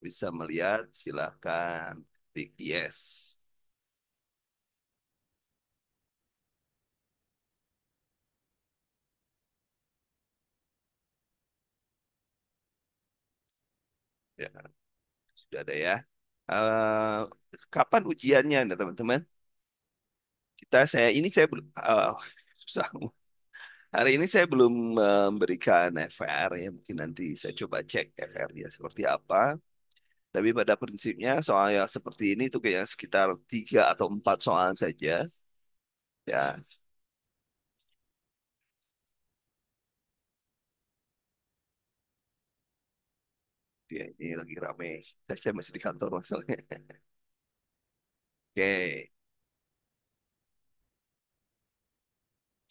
Bisa melihat, silahkan klik yes. Ya, sudah ada ya. Eh, Kapan ujiannya, nah, teman-teman? Saya belum susah. Hari ini saya belum memberikan FR ya. Mungkin nanti saya coba cek FR-nya seperti apa. Tapi pada prinsipnya soal yang seperti ini tuh kayak sekitar 3 atau 4 soal saja. Ya, dia ini lagi rame. Saya masih di kantor masalahnya. Oke,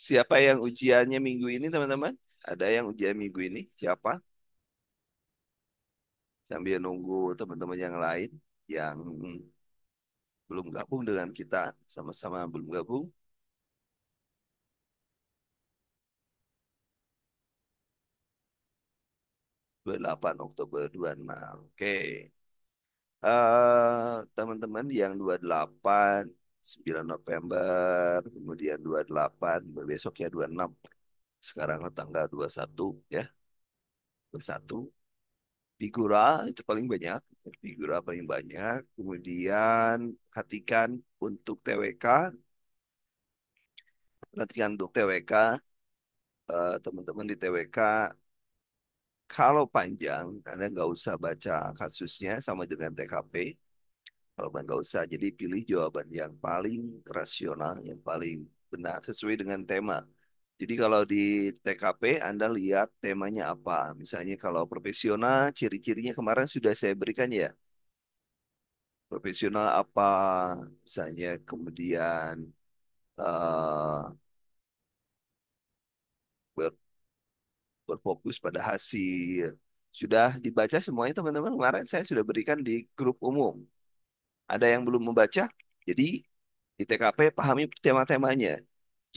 siapa yang ujiannya minggu ini, teman-teman? Ada yang ujian minggu ini? Siapa? Sambil nunggu teman-teman yang lain yang belum gabung dengan kita, sama-sama belum gabung. 28 Oktober 26. Oke. Teman-teman yang 28, 9 November, kemudian 28, besoknya 26. Sekarang tanggal 21 ya. 21. Figura itu paling banyak. Figura paling banyak. Kemudian perhatikan untuk TWK. Perhatikan untuk TWK. Teman-teman di TWK, kalau panjang, Anda nggak usah baca kasusnya sama dengan TKP. Jawaban nggak usah. Jadi pilih jawaban yang paling rasional, yang paling benar sesuai dengan tema. Jadi kalau di TKP Anda lihat temanya apa. Misalnya kalau profesional, ciri-cirinya kemarin sudah saya berikan ya. Profesional apa, misalnya kemudian eh, ber- berfokus pada hasil. Sudah dibaca semuanya teman-teman. Kemarin saya sudah berikan di grup umum. Ada yang belum membaca? Jadi di TKP pahami tema-temanya.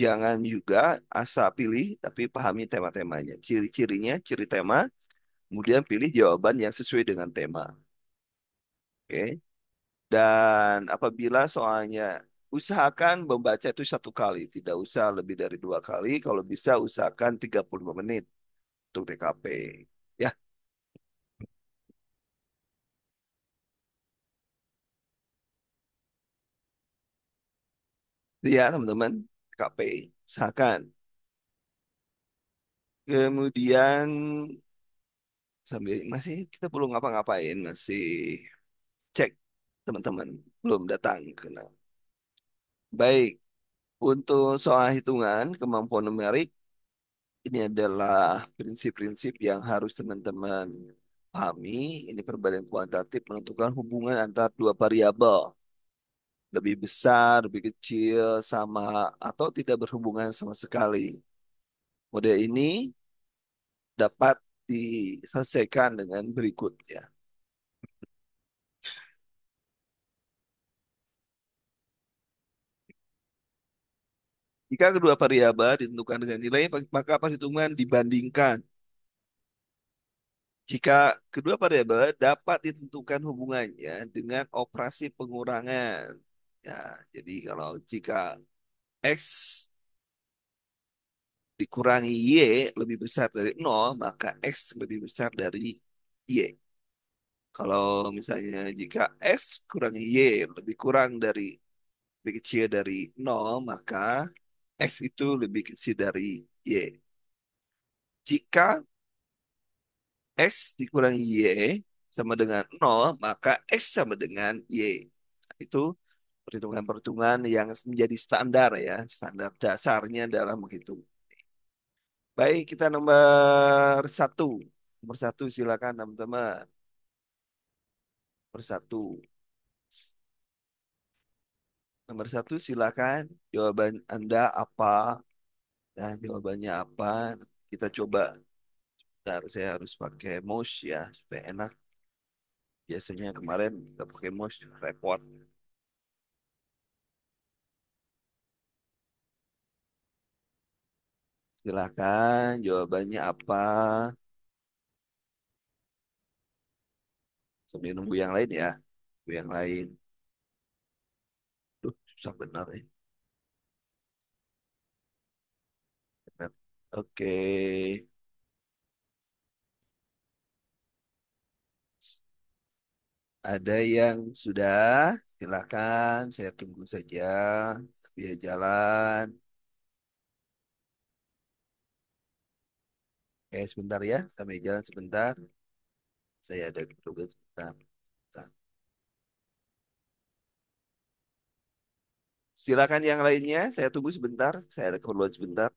Jangan juga asal pilih, tapi pahami tema-temanya. Ciri-cirinya, ciri tema, kemudian pilih jawaban yang sesuai dengan tema. Oke. Dan apabila soalnya, usahakan membaca itu 1 kali, tidak usah lebih dari 2 kali. Kalau bisa usahakan 35 menit untuk TKP. Ya, ya teman-teman, TKP. Usahakan. Kemudian sambil masih kita belum ngapa-ngapain, masih cek teman-teman belum datang kena. Baik, untuk soal hitungan kemampuan numerik, ini adalah prinsip-prinsip yang harus teman-teman pahami. Ini perbandingan kuantitatif menentukan hubungan antar dua variabel. Lebih besar, lebih kecil, sama, atau tidak berhubungan sama sekali. Model ini dapat diselesaikan dengan berikut ya. Jika kedua variabel ditentukan dengan nilai, maka perhitungan dibandingkan. Jika kedua variabel dapat ditentukan hubungannya dengan operasi pengurangan. Ya, jadi kalau jika X dikurangi Y lebih besar dari nol, maka X lebih besar dari Y. Kalau misalnya jika X kurangi Y lebih kurang dari lebih kecil dari nol, maka X itu lebih kecil dari Y. Jika X dikurangi Y sama dengan nol, maka X sama dengan Y. Itu perhitungan-perhitungan yang menjadi standar ya, standar dasarnya dalam menghitung. Baik, kita nomor satu. Nomor satu silakan teman-teman. Nomor satu. Nomor satu silakan. Jawaban Anda apa? Ya, jawabannya apa? Kita coba. Bentar, saya harus pakai mouse ya, supaya enak. Biasanya kemarin nggak pakai mouse, repot. Silakan, jawabannya apa? Sambil nunggu yang lain ya. Nunggu yang lain. Duh, susah benar ya. Benar. Oke. Ada yang sudah? Silakan, saya tunggu saja sambil jalan. Sebentar ya, sambil jalan sebentar. Saya ada tugas sebentar. Sebentar. Silakan yang lainnya, saya tunggu sebentar. Saya ada keperluan sebentar.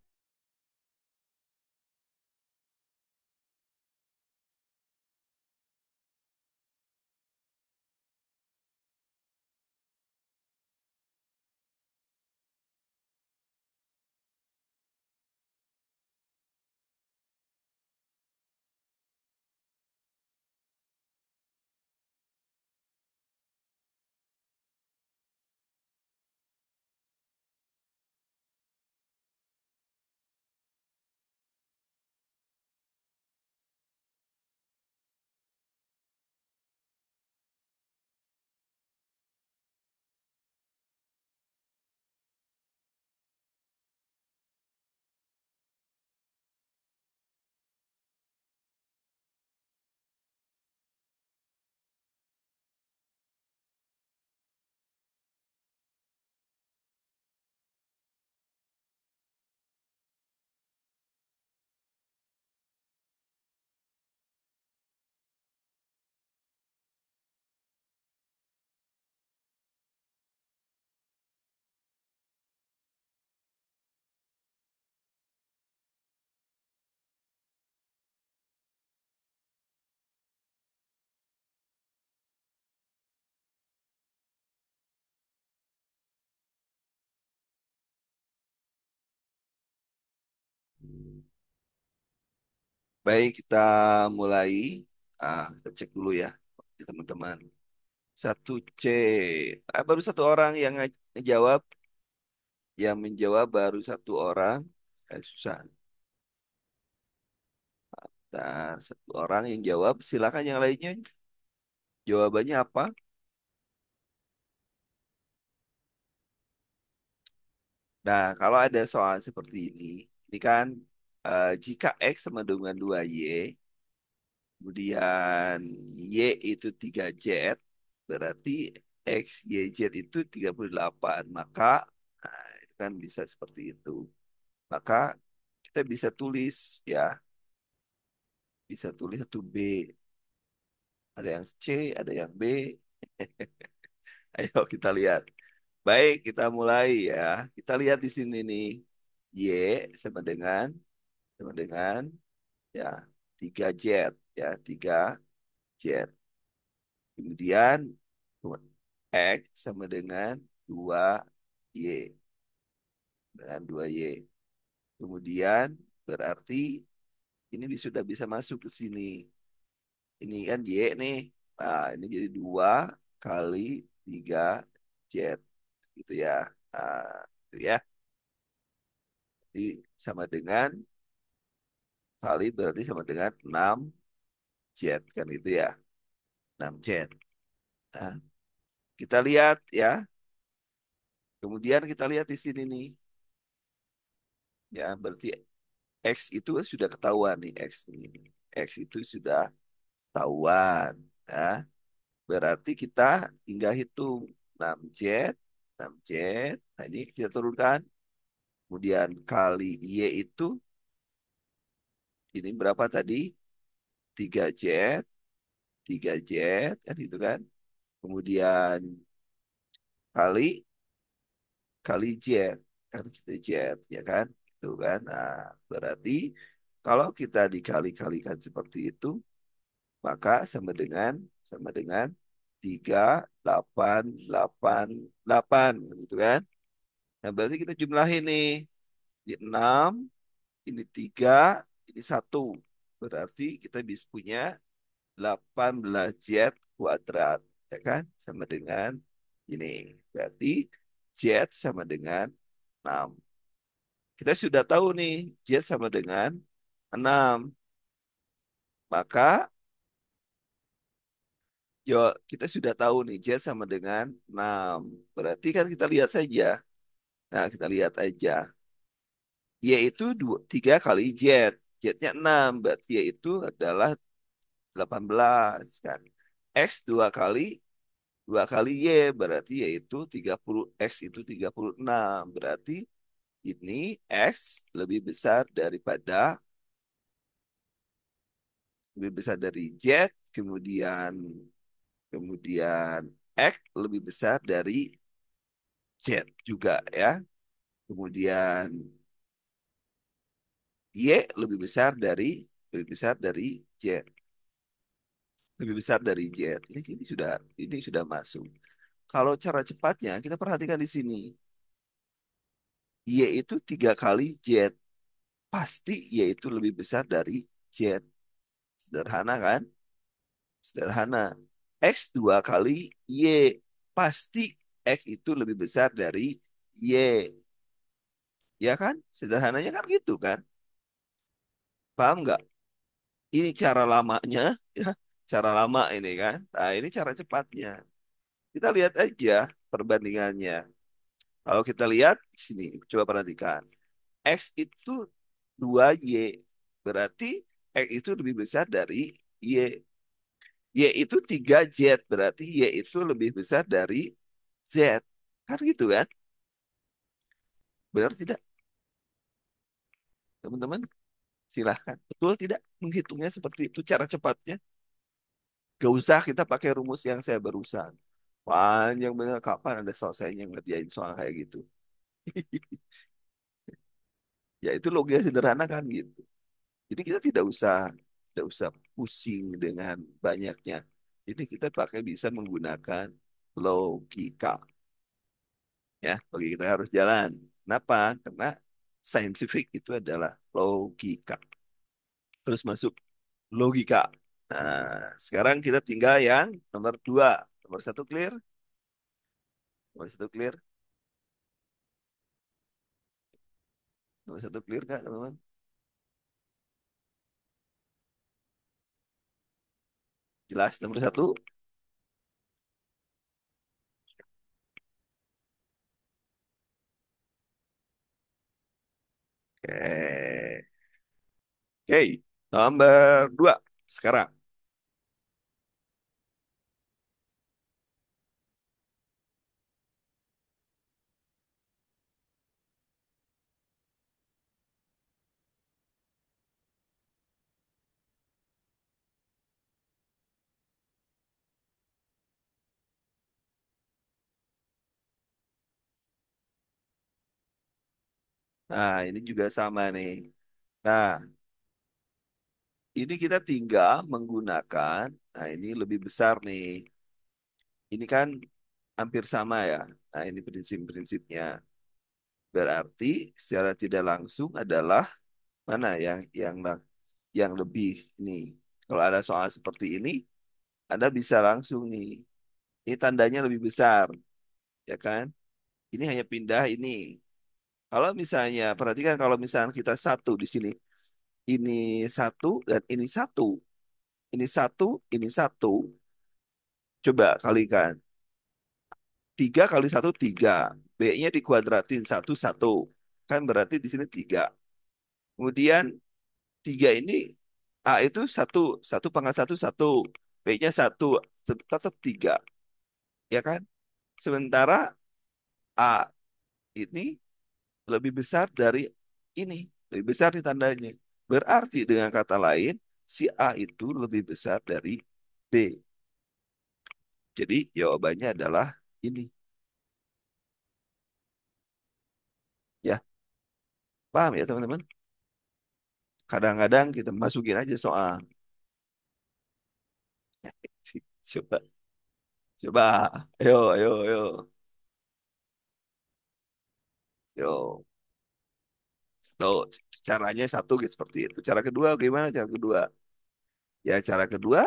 Baik, kita mulai. Kita cek dulu ya, teman-teman. Satu c. Baru satu orang yang ngejawab. Yang menjawab baru satu orang. Susah. Bentar, satu orang yang jawab. Silakan yang lainnya. Jawabannya apa? Nah, kalau ada soal seperti ini kan jika X sama dengan 2Y, kemudian Y itu 3Z, berarti X, Y, Z itu 38. Maka, nah, itu kan bisa seperti itu. Maka kita bisa tulis ya, bisa tulis satu B. Ada yang C, ada yang B. Ayo kita lihat. Baik, kita mulai ya. Kita lihat di sini nih. Y sama dengan ya 3Z ya 3Z. Kemudian X sama dengan 2Y dengan 2Y. Kemudian berarti ini sudah bisa masuk ke sini. Ini kan Y nih. Nah, ini jadi 2 kali 3Z gitu ya. Nah, itu ya. Jadi sama dengan kali berarti sama dengan 6Z kan itu ya. 6Z. Nah, kita lihat ya. Kemudian kita lihat di sini nih. Ya, berarti X itu sudah ketahuan nih X ini. X itu sudah ketahuan. Ya. Berarti kita tinggal hitung 6Z, 6Z. Nah, ini kita turunkan. Kemudian kali Y itu ini berapa tadi? 3Z, 3Z kan itu kan. Kemudian kali kali Z, kali kita Z ya kan. Itu kan. Nah, berarti kalau kita dikali-kalikan seperti itu, maka sama dengan 3888 gitu kan. Nah, berarti kita jumlahin nih. Di 6, ini 3, ini 1. Berarti kita bisa punya 18Z kuadrat. Ya kan? Sama dengan ini. Berarti Z sama dengan 6. Kita sudah tahu nih, Z sama dengan 6. Maka Yo, kita sudah tahu nih Z sama dengan 6. Berarti kan kita lihat saja. Nah, kita lihat aja. Y itu 3 kali Z. Z-nya 6. Berarti Y itu adalah 18 kan. X 2 kali Y berarti yaitu 30. X itu 36. Berarti ini X lebih besar dari Z, kemudian kemudian X lebih besar dari Z juga ya. Kemudian Y lebih besar dari Z, lebih besar dari Z. Ini sudah masuk. Kalau cara cepatnya kita perhatikan di sini. Y itu 3 kali Z. Pasti Y itu lebih besar dari Z. Sederhana kan? Sederhana. X 2 kali Y. Pasti X itu lebih besar dari Y. Ya kan? Sederhananya kan gitu kan? Paham nggak? Ini cara lamanya, ya. Cara lama ini kan. Nah, ini cara cepatnya. Kita lihat aja perbandingannya. Kalau kita lihat di sini, coba perhatikan. X itu 2Y. Berarti X itu lebih besar dari Y. Y itu 3Z. Berarti Y itu lebih besar dari Z. Kan gitu kan? Benar tidak, teman-teman? Silahkan. Betul tidak? Menghitungnya seperti itu cara cepatnya. Gak usah kita pakai rumus yang saya barusan. Panjang bener, kapan ada selesainya ngerjain soal kayak gitu. Ya itu logika sederhana kan gitu. Jadi kita tidak usah pusing dengan banyaknya. Jadi kita pakai bisa menggunakan logika. Ya, logika kita harus jalan. Kenapa? Karena scientific itu adalah logika. Terus masuk logika. Nah, sekarang kita tinggal yang nomor 2. Nomor 1 clear? Nomor 1 clear? Nomor 1 clear kak, teman-teman? Jelas nomor 1? Oke. Oke, nomor 2 sekarang. Nah, ini juga sama nih. Nah, ini kita tinggal menggunakan, nah ini lebih besar nih. Ini kan hampir sama ya. Nah, ini prinsip-prinsipnya. Berarti secara tidak langsung adalah mana yang lebih ini. Kalau ada soal seperti ini, Anda bisa langsung nih. Ini tandanya lebih besar, ya kan? Ini hanya pindah ini. Kalau misalnya, perhatikan kalau misalnya kita satu di sini, ini satu dan ini satu, ini satu, ini satu. Coba kalikan. 3 kali 1, 3. B-nya dikuadratin, satu, satu. Kan berarti di sini 3. Kemudian 3 ini, A itu satu, satu pangkat satu, satu. B-nya satu, tetap 3. Ya kan? Sementara A ini lebih besar dari ini, lebih besar di tandanya. Berarti dengan kata lain, si A itu lebih besar dari B. Jadi jawabannya adalah ini. Ya, paham ya teman-teman? Kadang-kadang kita masukin aja soal. Coba, coba. Ayo, ayo, ayo. Yo, tuh, caranya satu gitu, seperti itu. Cara kedua gimana cara kedua? Ya, cara kedua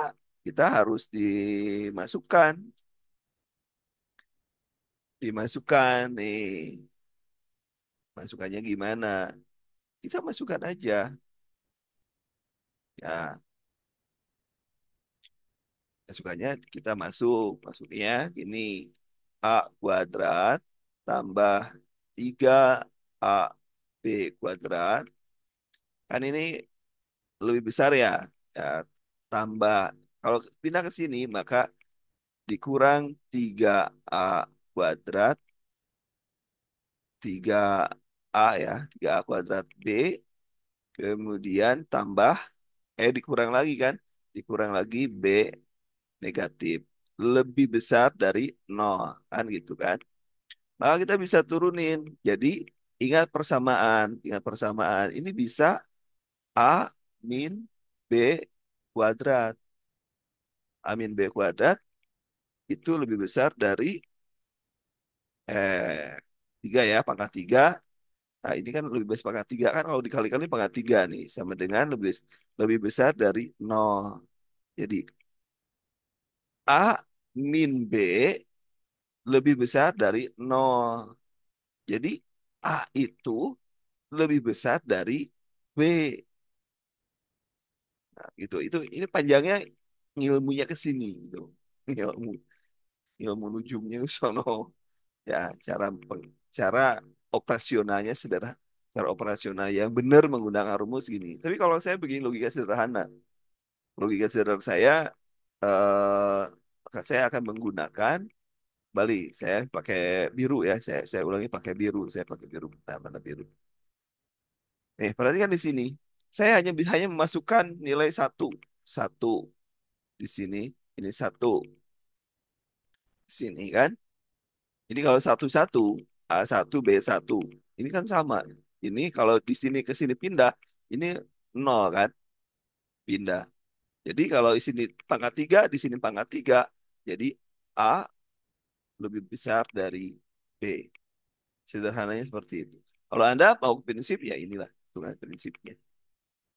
kita harus dimasukkan nih. Masukannya gimana? Kita masukkan aja. Ya, Sukanya kita masuknya ini A kuadrat tambah 3 AB kuadrat. Kan ini lebih besar ya. Ya, tambah. Kalau pindah ke sini, maka dikurang 3A kuadrat, 3A ya, 3A kuadrat B, kemudian tambah, dikurang lagi kan, dikurang lagi B negatif. Lebih besar dari nol, kan gitu kan. Maka kita bisa turunin. Jadi ingat persamaan. Ini bisa A min B kuadrat. A min B kuadrat itu lebih besar dari eh 3 ya, pangkat 3. Nah, ini kan lebih besar pangkat 3 kan kalau dikali-kali pangkat 3 nih sama dengan lebih lebih besar dari nol. Jadi A min B lebih besar dari nol. Jadi A itu lebih besar dari B. Nah, gitu. Ini panjangnya ilmunya ke sini gitu. Ilmu ilmu nujumnya ke sono. Ya, cara operasionalnya sederhana. Cara operasional yang benar menggunakan rumus gini. Tapi kalau saya begini logika sederhana. Logika sederhana saya akan menggunakan Bali. Saya pakai biru ya. Saya ulangi pakai biru. Saya pakai biru. Nah, mana biru? Perhatikan di sini. Saya hanya memasukkan nilai satu. Satu di sini. Ini satu. Di sini kan. Ini kalau satu-satu, A1, B1. Ini kan sama. Ini kalau di sini ke sini pindah, ini nol kan, pindah. Jadi kalau di sini pangkat 3, di sini pangkat 3, jadi A lebih besar dari B. Sederhananya seperti itu. Kalau Anda mau prinsip, ya inilah hitungan prinsipnya.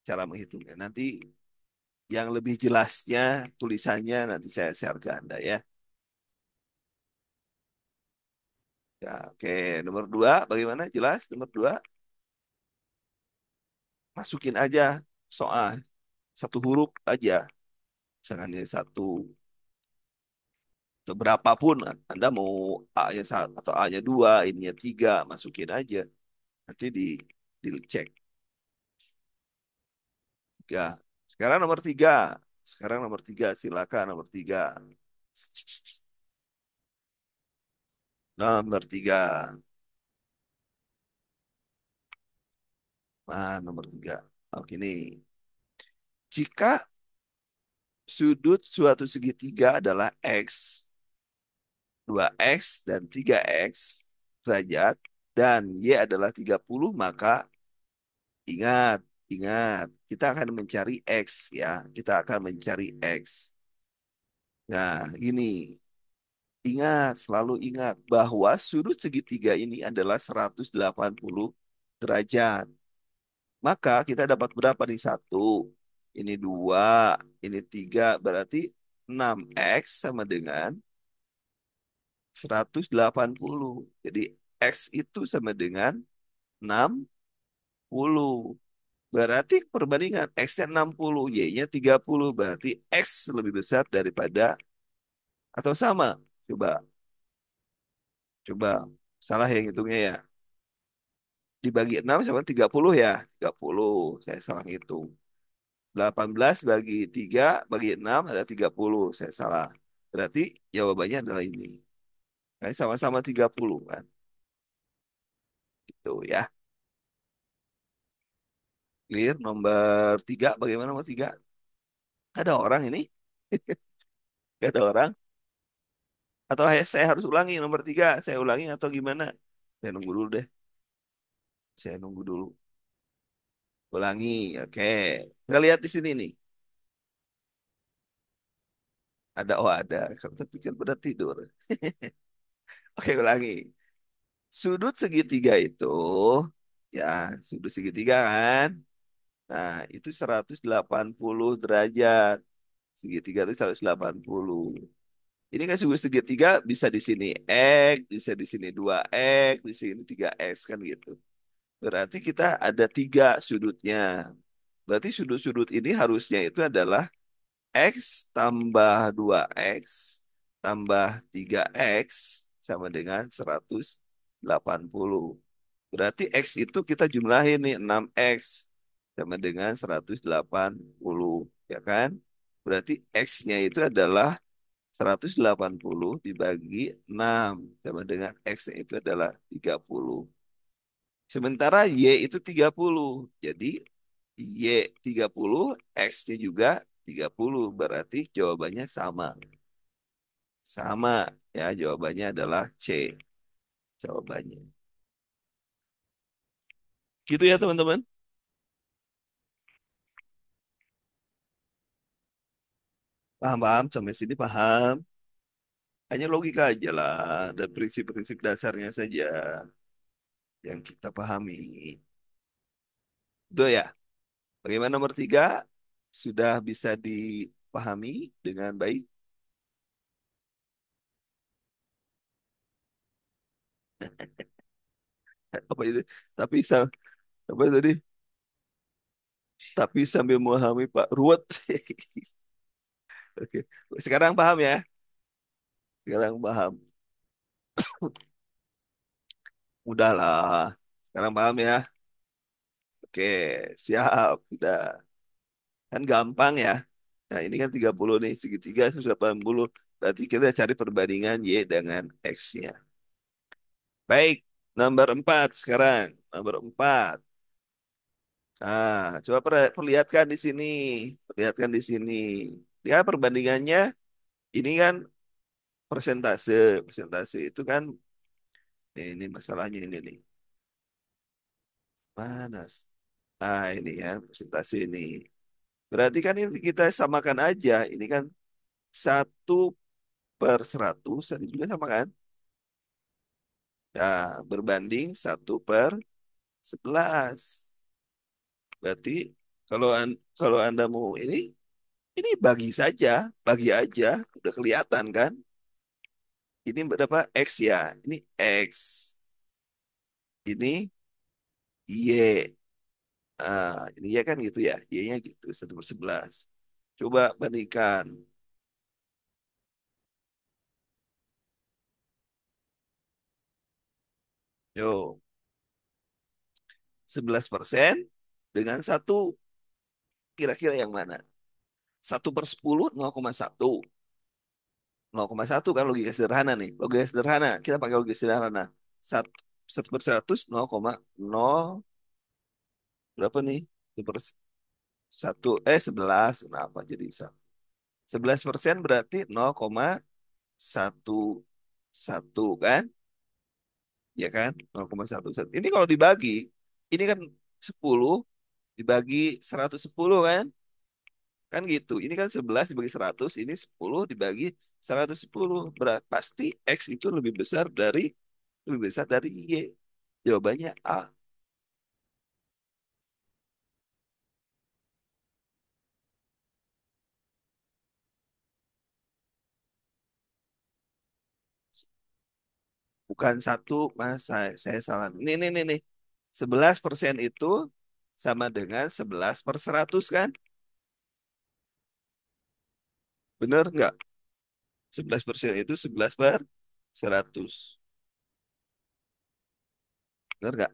Cara menghitungnya. Nanti yang lebih jelasnya, tulisannya nanti saya share ke Anda ya. Ya, oke. Nomor 2, bagaimana? Jelas? Nomor 2, masukin aja soal. Satu huruf aja. Misalkan ini satu atau berapapun Anda mau A-nya satu atau A-nya dua, ininya tiga, masukin aja. Nanti dicek. Tiga. Sekarang nomor tiga. Sekarang nomor tiga. Silakan nomor tiga. Nomor tiga. Nomor tiga. Oke nih. Jika sudut suatu segitiga adalah X, 2X dan 3X derajat, dan Y adalah 30, maka ingat, ingat, kita akan mencari X ya. Kita akan mencari X. Nah, ini ingat, selalu ingat bahwa sudut segitiga ini adalah 180 derajat. Maka kita dapat berapa nih? Satu, ini dua, ini tiga, berarti 6X sama dengan 180. Jadi X itu sama dengan 60. Berarti perbandingan X-nya 60, Y-nya 30. Berarti X lebih besar daripada atau sama. Coba, coba. Salah yang hitungnya ya. Dibagi 6 sama 30 ya. 30. Saya salah hitung. 18 bagi 3 bagi 6 ada 30. Saya salah. Berarti jawabannya adalah ini. Kan sama-sama 30 kan. Itu ya. Clear. Nomor 3. Bagaimana nomor 3? Ada orang ini? Gak ada orang? Atau saya harus ulangi nomor 3? Saya ulangi atau gimana? Saya nunggu dulu deh. Saya nunggu dulu. Ulangi. Oke. Nggak lihat di sini nih. Ada, oh ada. Kamu terpikir pada tidur. Oke, ulangi. Sudut segitiga itu, ya, sudut segitiga kan. Nah, itu 180 derajat. Segitiga itu 180. Ini kan sudut segitiga bisa di sini X, bisa di sini 2X, di sini 3X kan gitu. Berarti kita ada tiga sudutnya. Berarti sudut-sudut ini harusnya itu adalah X tambah 2X tambah 3X sama dengan 180. Berarti X itu kita jumlahin nih 6X sama dengan 180, ya kan? Berarti X-nya itu adalah 180 dibagi 6 sama dengan X-nya itu adalah 30. Sementara Y itu 30. Jadi Y 30, X-nya juga 30. Berarti jawabannya sama. Sama ya, jawabannya adalah C. Jawabannya. Gitu ya teman-teman. Paham-paham sampai sini paham. Hanya logika aja lah dan prinsip-prinsip dasarnya saja yang kita pahami. Itu ya. Bagaimana nomor 3? Sudah bisa dipahami dengan baik? Apa itu? Tapi apa tadi? Tapi sambil memahami Pak Ruwet. Oke. Sekarang paham ya? Sekarang paham. Udahlah. Sekarang paham ya? Oke, siap. Udah. Kan gampang ya. Nah, ini kan 30 nih, segitiga 180. Berarti kita cari perbandingan Y dengan X-nya. Baik, nomor 4 sekarang. Nomor 4. Nah, coba perlihatkan di sini. Perlihatkan di sini. Ya, perbandingannya ini kan persentase. Persentase itu kan, ini masalahnya ini nih. Mana? Ah, ini ya, persentase ini. Berarti kan ini kita samakan aja. Ini kan 1/100, tadi juga sama kan? Nah, berbanding 1/11. Berarti kalau Anda mau ini bagi saja, bagi aja, udah kelihatan kan? Ini berapa X ya? Ini X, ini Y. Ini Y kan gitu ya, Y-nya gitu, 1/11. Coba bandingkan. Yo, 11% dengan satu, kira-kira yang mana? 1/10, 0,1. 0,1 kan logika sederhana nih. Logika sederhana. Kita pakai logika sederhana. Satu, 1/100, 0,0 berapa nih? 1, 11. Kenapa jadi 1? 11% berarti 0,11 kan? Ya kan? 0,11. Ini kalau dibagi, ini kan 10 dibagi 110 kan? Kan gitu. Ini kan 11 dibagi 100, ini 10 dibagi 110. Pasti X itu lebih besar dari Y. Jawabannya A. Bukan satu, mas, saya salah. Ini. 11% itu sama dengan 11/100 kan? Bener nggak? 11% itu 11/100. Bener nggak?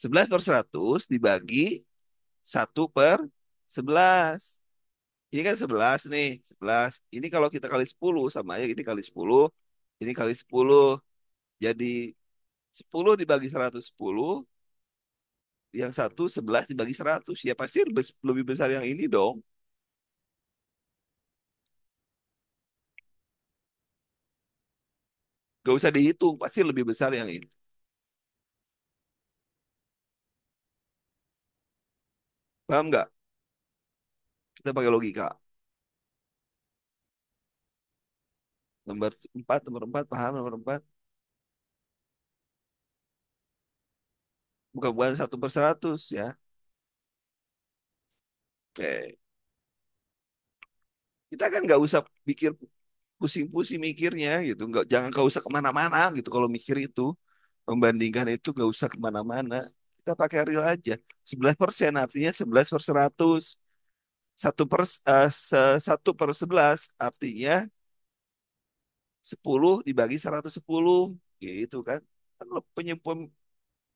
11/100 dibagi 1/11. Ini kan 11 nih, 11. Ini kalau kita kali 10 sama aja, ini kali 10, ini kali 10. Jadi 10 dibagi 110, yang satu 11 dibagi 100. Ya pasti lebih besar yang ini dong. Gak usah dihitung, pasti lebih besar yang ini. Paham nggak? Kita pakai logika. Nomor 4, paham nomor 4? Bukan 1/100 ya. Oke. Kita kan nggak usah pikir pusing-pusing mikirnya gitu. Jangan usah kemana-mana gitu kalau mikir itu. Membandingkan itu nggak usah kemana-mana. Kita pakai real aja. 11% artinya 11/100. Satu per 11 artinya 10 dibagi 110 gitu kan. Kan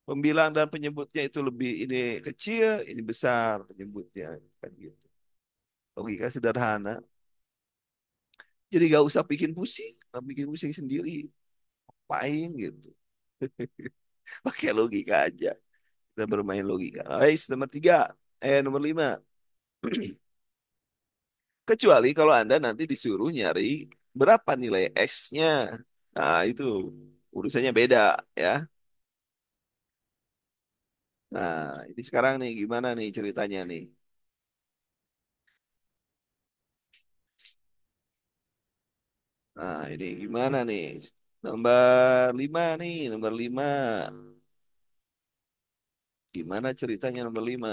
pembilang dan penyebutnya itu lebih ini kecil, ini besar penyebutnya kan gitu. Logika sederhana. Jadi gak usah bikin pusing, gak bikin pusing sendiri, main gitu. Pakai logika aja. Kita bermain logika. Guys, nomor tiga, nomor lima. Kecuali kalau Anda nanti disuruh nyari berapa nilai X-nya. Nah, itu urusannya beda ya. Nah, ini sekarang nih gimana nih ceritanya nih? Nah, ini gimana nih? Nomor lima nih, nomor lima. Gimana ceritanya nomor lima?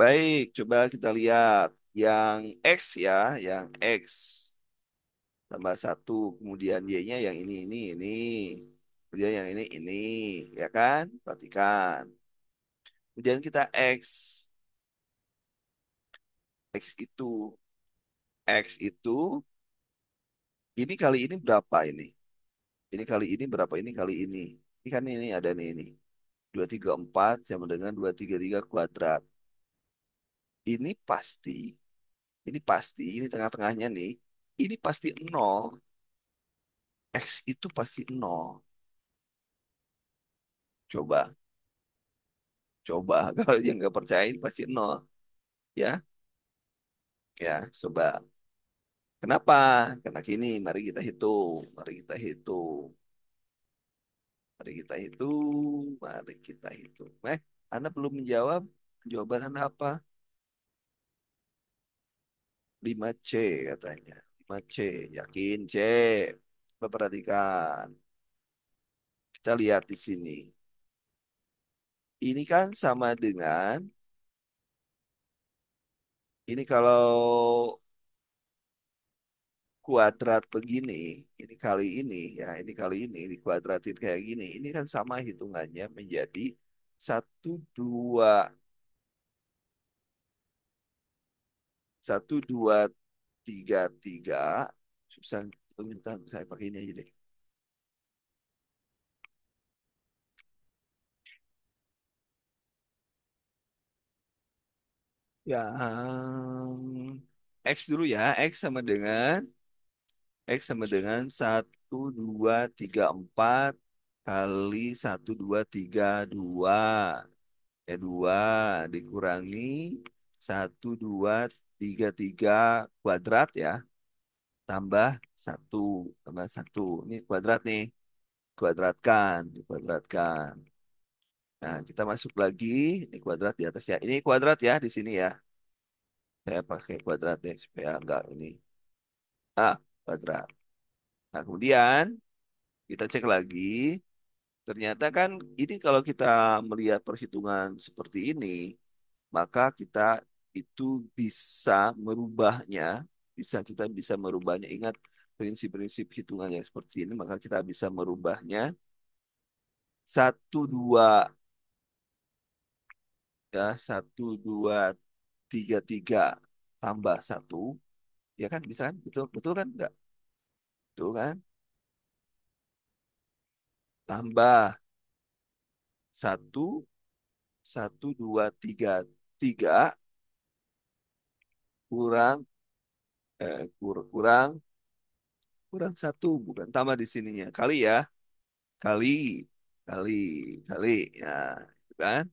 Baik, coba kita lihat yang X ya, yang X tambah satu, kemudian Y-nya yang ini, kemudian yang ini, ya kan? Perhatikan. Kemudian kita X itu, X itu, ini kali ini berapa ini? Ini kali ini berapa? Ini kali ini. Ini kan ini ada nih ini. 234 sama dengan 233 kuadrat. Ini pasti, ini tengah-tengahnya nih. Ini pasti nol. X itu pasti nol. Coba, coba. Kalau yang nggak percaya ini pasti nol. Ya, ya, coba. Kenapa? Karena gini, mari kita hitung. Mari kita hitung. Mari kita hitung. Mari kita hitung. Anda belum menjawab. Jawaban Anda apa? 5C katanya. 5C. Yakin C? Coba perhatikan. Kita lihat di sini. Ini kan sama dengan, ini kalau kuadrat begini, ini kali ini dikuadratin kayak gini. Ini kan sama hitungannya menjadi 1, 2, 1, 2, 3, 3. Susah hitung, saya pakai ini aja deh. Ya, X dulu ya. X sama dengan 1, 2, 3, 4 kali 1, 2, 3, 2. Ya, 2 dikurangi 1, 2, 3, 3 kuadrat ya. Tambah satu. Tambah satu. Ini kuadrat nih. Dikuadratkan. Nah, kita masuk lagi. Ini kuadrat di atasnya. Ini kuadrat ya di sini ya. Saya pakai kuadrat deh supaya enggak ini. Kuadrat. Nah, kemudian kita cek lagi. Ternyata kan ini kalau kita melihat perhitungan seperti ini, maka kita itu bisa merubahnya, kita bisa merubahnya. Ingat prinsip-prinsip hitungan yang seperti ini, maka kita bisa merubahnya 1, 2 ya, 1, 2, 3, 3 tambah satu, ya kan bisa kan? Betul, betul kan? Enggak, betul kan? Tambah satu, 1, 2, 3, 3 kurang kurang kurang satu, bukan tambah di sininya, kali ya, kali kali kali ya, gitu kan.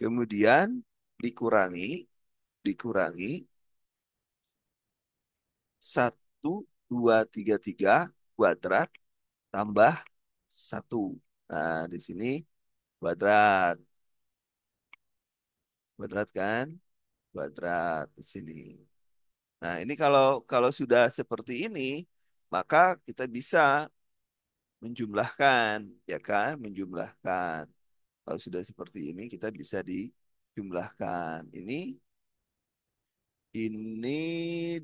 Kemudian dikurangi dikurangi 1, 2, 3, 3 kuadrat tambah satu. Nah, di sini kuadrat, kuadrat kan, kuadrat di sini. Nah, ini kalau kalau sudah seperti ini, maka kita bisa menjumlahkan, ya kan, menjumlahkan. Kalau sudah seperti ini, kita bisa dijumlahkan. jumlahkan. Ini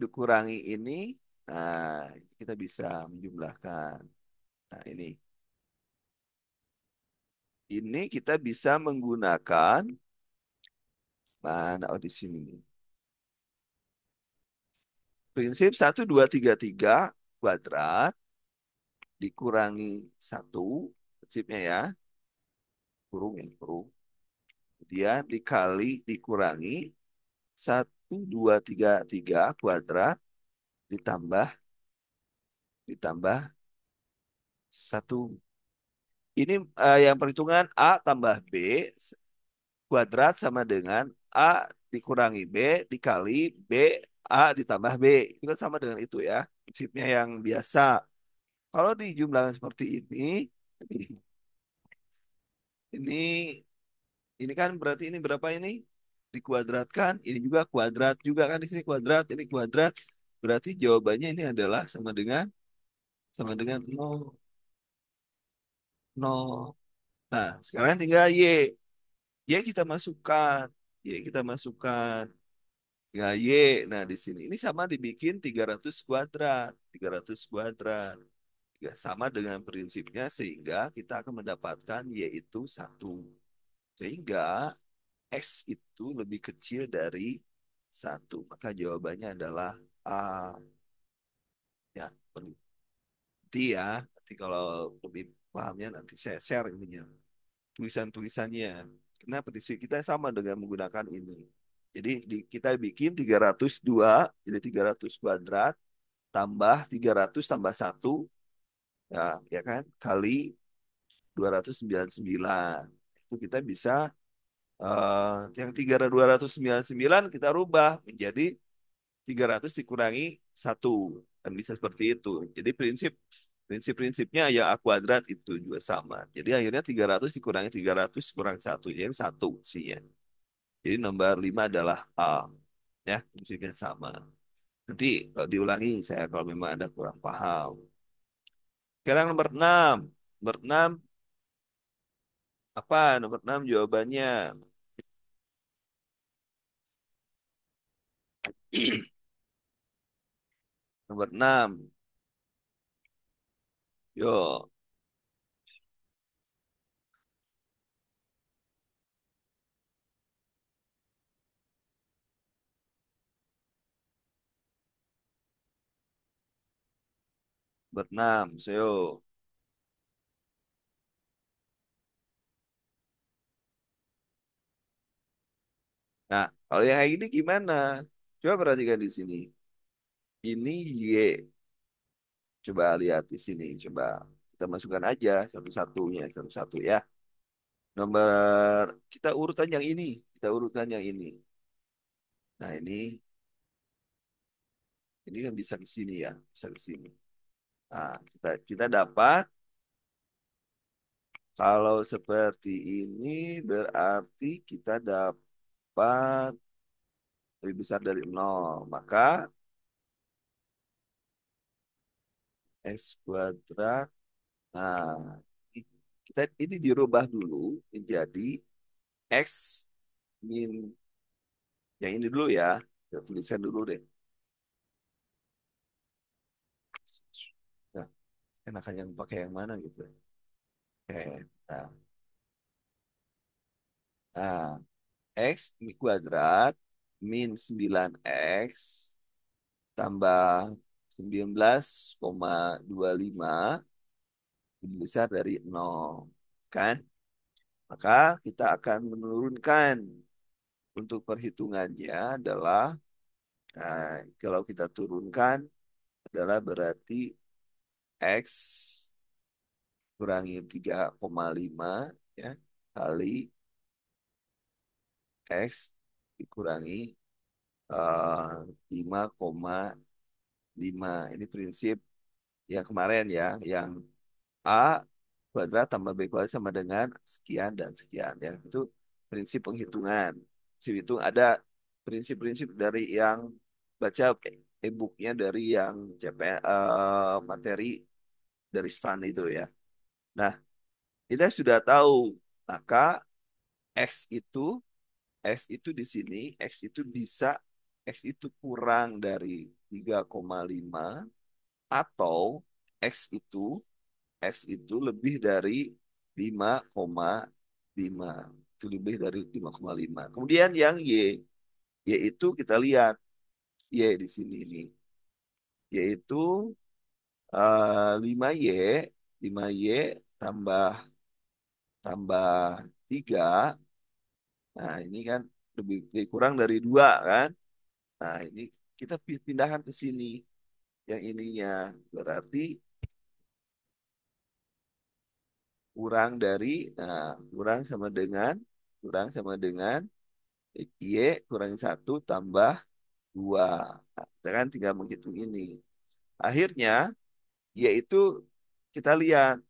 dikurangi ini. Nah, kita bisa menjumlahkan. Nah, ini kita bisa menggunakan mana? Oh, di sini nih. Prinsip 1, 2, 3, 3 kuadrat dikurangi satu, prinsipnya ya, kurung ya, kurung. Kemudian dikurangi 1, 2, 3, 3 kuadrat ditambah ditambah satu. Ini yang perhitungan A tambah B kuadrat sama dengan A dikurangi B dikali B A ditambah B. Itu kan sama dengan itu ya. Prinsipnya yang biasa. Kalau dijumlahkan seperti ini ini kan berarti ini berapa ini? Dikuadratkan, ini juga kuadrat juga kan di sini kuadrat, ini kuadrat. Berarti jawabannya ini adalah sama dengan nol nol. Nah, sekarang tinggal Y. Y kita masukkan. Y kita masukkan. Tinggal Y. Nah, di sini. Ini sama dibikin 300 kuadrat. 300 kuadrat. Ya, sama dengan prinsipnya sehingga kita akan mendapatkan Y itu 1. Sehingga X itu lebih kecil dari 1. Maka jawabannya adalah A. Ya, nanti ya. Nanti kalau lebih pahamnya nanti saya share ininya. Tulisan-tulisannya. Karena prediksi kita sama dengan menggunakan ini. Jadi kita bikin 302, jadi 300 kuadrat, tambah 300 tambah satu, ya, ya kan, kali 299. Itu kita bisa, yang 299 kita rubah menjadi 300 dikurangi satu. Dan bisa seperti itu. Jadi prinsip-prinsipnya ya A kuadrat itu juga sama. Jadi akhirnya 300 dikurangi 300 kurang satu. Jadi satu sih ya. Jadi nomor 5 adalah A. Ya, prinsipnya sama. Nanti kalau diulangi saya kalau memang ada kurang paham. Sekarang nomor 6. Nomor 6 apa? Nomor 6 jawabannya. Nomor 6. Yo, nomor 6. Yo. Nah, kalau yang kayak gini gimana? Coba perhatikan di sini. Ini Y. Coba lihat di sini. Coba kita masukkan aja satu-satunya, satu-satu ya. Nomor kita urutan yang ini. Kita urutan yang ini. Nah, ini kan bisa ke sini ya, bisa ke sini. Nah, kita dapat kalau seperti ini berarti kita dapat lebih besar dari nol. Maka X kuadrat. Nah, kita ini dirubah dulu menjadi X min yang ini dulu ya. Kita tuliskan dulu deh. Nah, enakan yang pakai yang mana gitu. Oke. Nah, X kuadrat min 9X tambah 19,25 lebih besar dari nol, kan? Maka kita akan menurunkan untuk perhitungannya adalah, nah, kalau kita turunkan adalah berarti X kurangi 3,5 ya, kali X dikurangi 5,5. Ini prinsip yang kemarin ya, yang A kuadrat tambah B kuadrat sama dengan sekian dan sekian ya. Itu prinsip penghitungan. Prinsip itu ada prinsip-prinsip dari yang baca e-booknya dari yang CPN, materi dari STAN itu ya. Nah, kita sudah tahu maka X itu X itu di sini, X itu kurang dari 3,5 atau X itu X itu lebih dari 5,5. Itu lebih dari 5,5. Kemudian yang Y itu kita lihat Y di sini nih, yaitu 5Y, 5Y tambah tambah 3. Nah, ini kan lebih kurang dari 2 kan? Nah, ini kita pindahkan ke sini yang ininya. Berarti kurang dari, nah, kurang sama dengan Y kurang 1 tambah 2. Nah, kita kan tinggal menghitung ini. Akhirnya, yaitu kita lihat,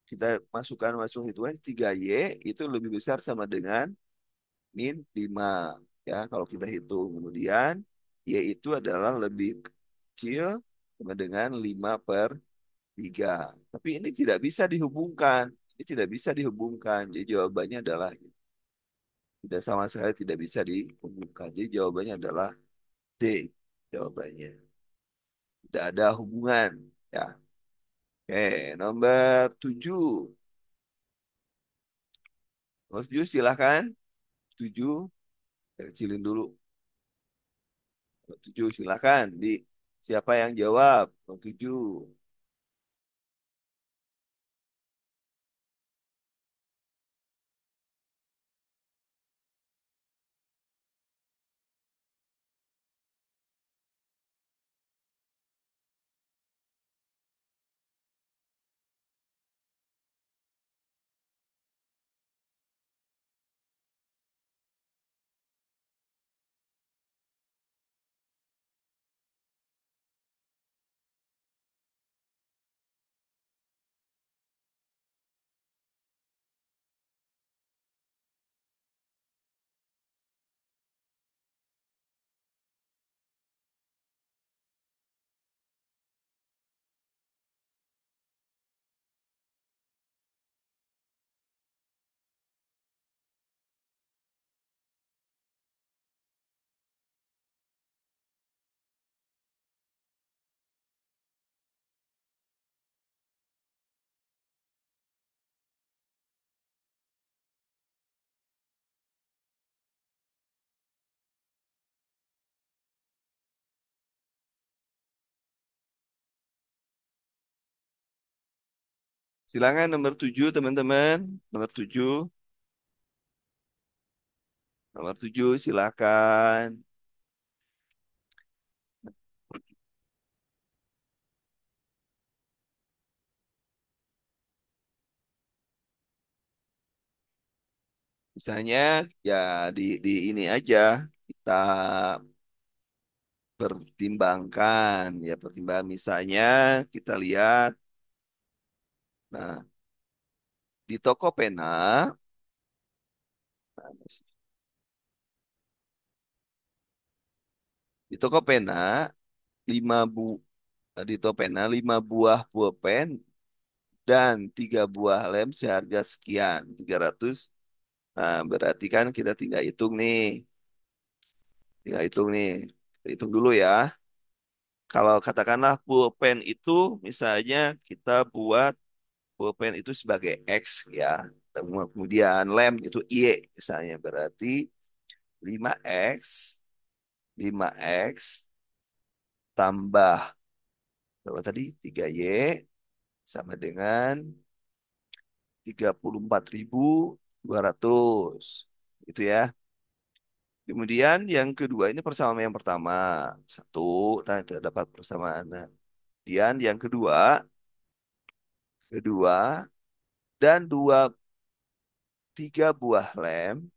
kita masuk hitungan 3Y itu lebih besar sama dengan min 5. Ya, kalau kita hitung. Kemudian, Y itu adalah lebih kecil sama dengan 5/3. Tapi ini tidak bisa dihubungkan. Ini tidak bisa dihubungkan. Jadi jawabannya adalah tidak, sama sekali tidak bisa dihubungkan. Jadi jawabannya adalah D. Jawabannya. Tidak ada hubungan. Ya. Oke, nomor 7. Nomor 7 silahkan. 7, kecilin dulu. Nomor 7 silahkan. Siapa yang jawab? Nomor 7. Silakan nomor 7, teman-teman. Nomor 7. Nomor 7 silakan. Misalnya ya di ini aja kita pertimbangkan, ya pertimbangan misalnya kita lihat, nah, di toko pena, nah, di toko pena 5 bu di toko pena 5 buah pulpen dan 3 buah lem seharga sekian 300. Nah, berarti kan kita tinggal hitung nih, hitung dulu ya. Kalau katakanlah pulpen itu misalnya kita buat pulpen itu sebagai X, ya. Kemudian lem itu Y misalnya, berarti 5X 5X tambah berapa tadi? 3Y sama dengan 34.200. Itu ya. Kemudian yang kedua ini persamaan yang pertama. Satu, nah, terdapat persamaan. Nah, kemudian yang kedua dan 3 buah lem.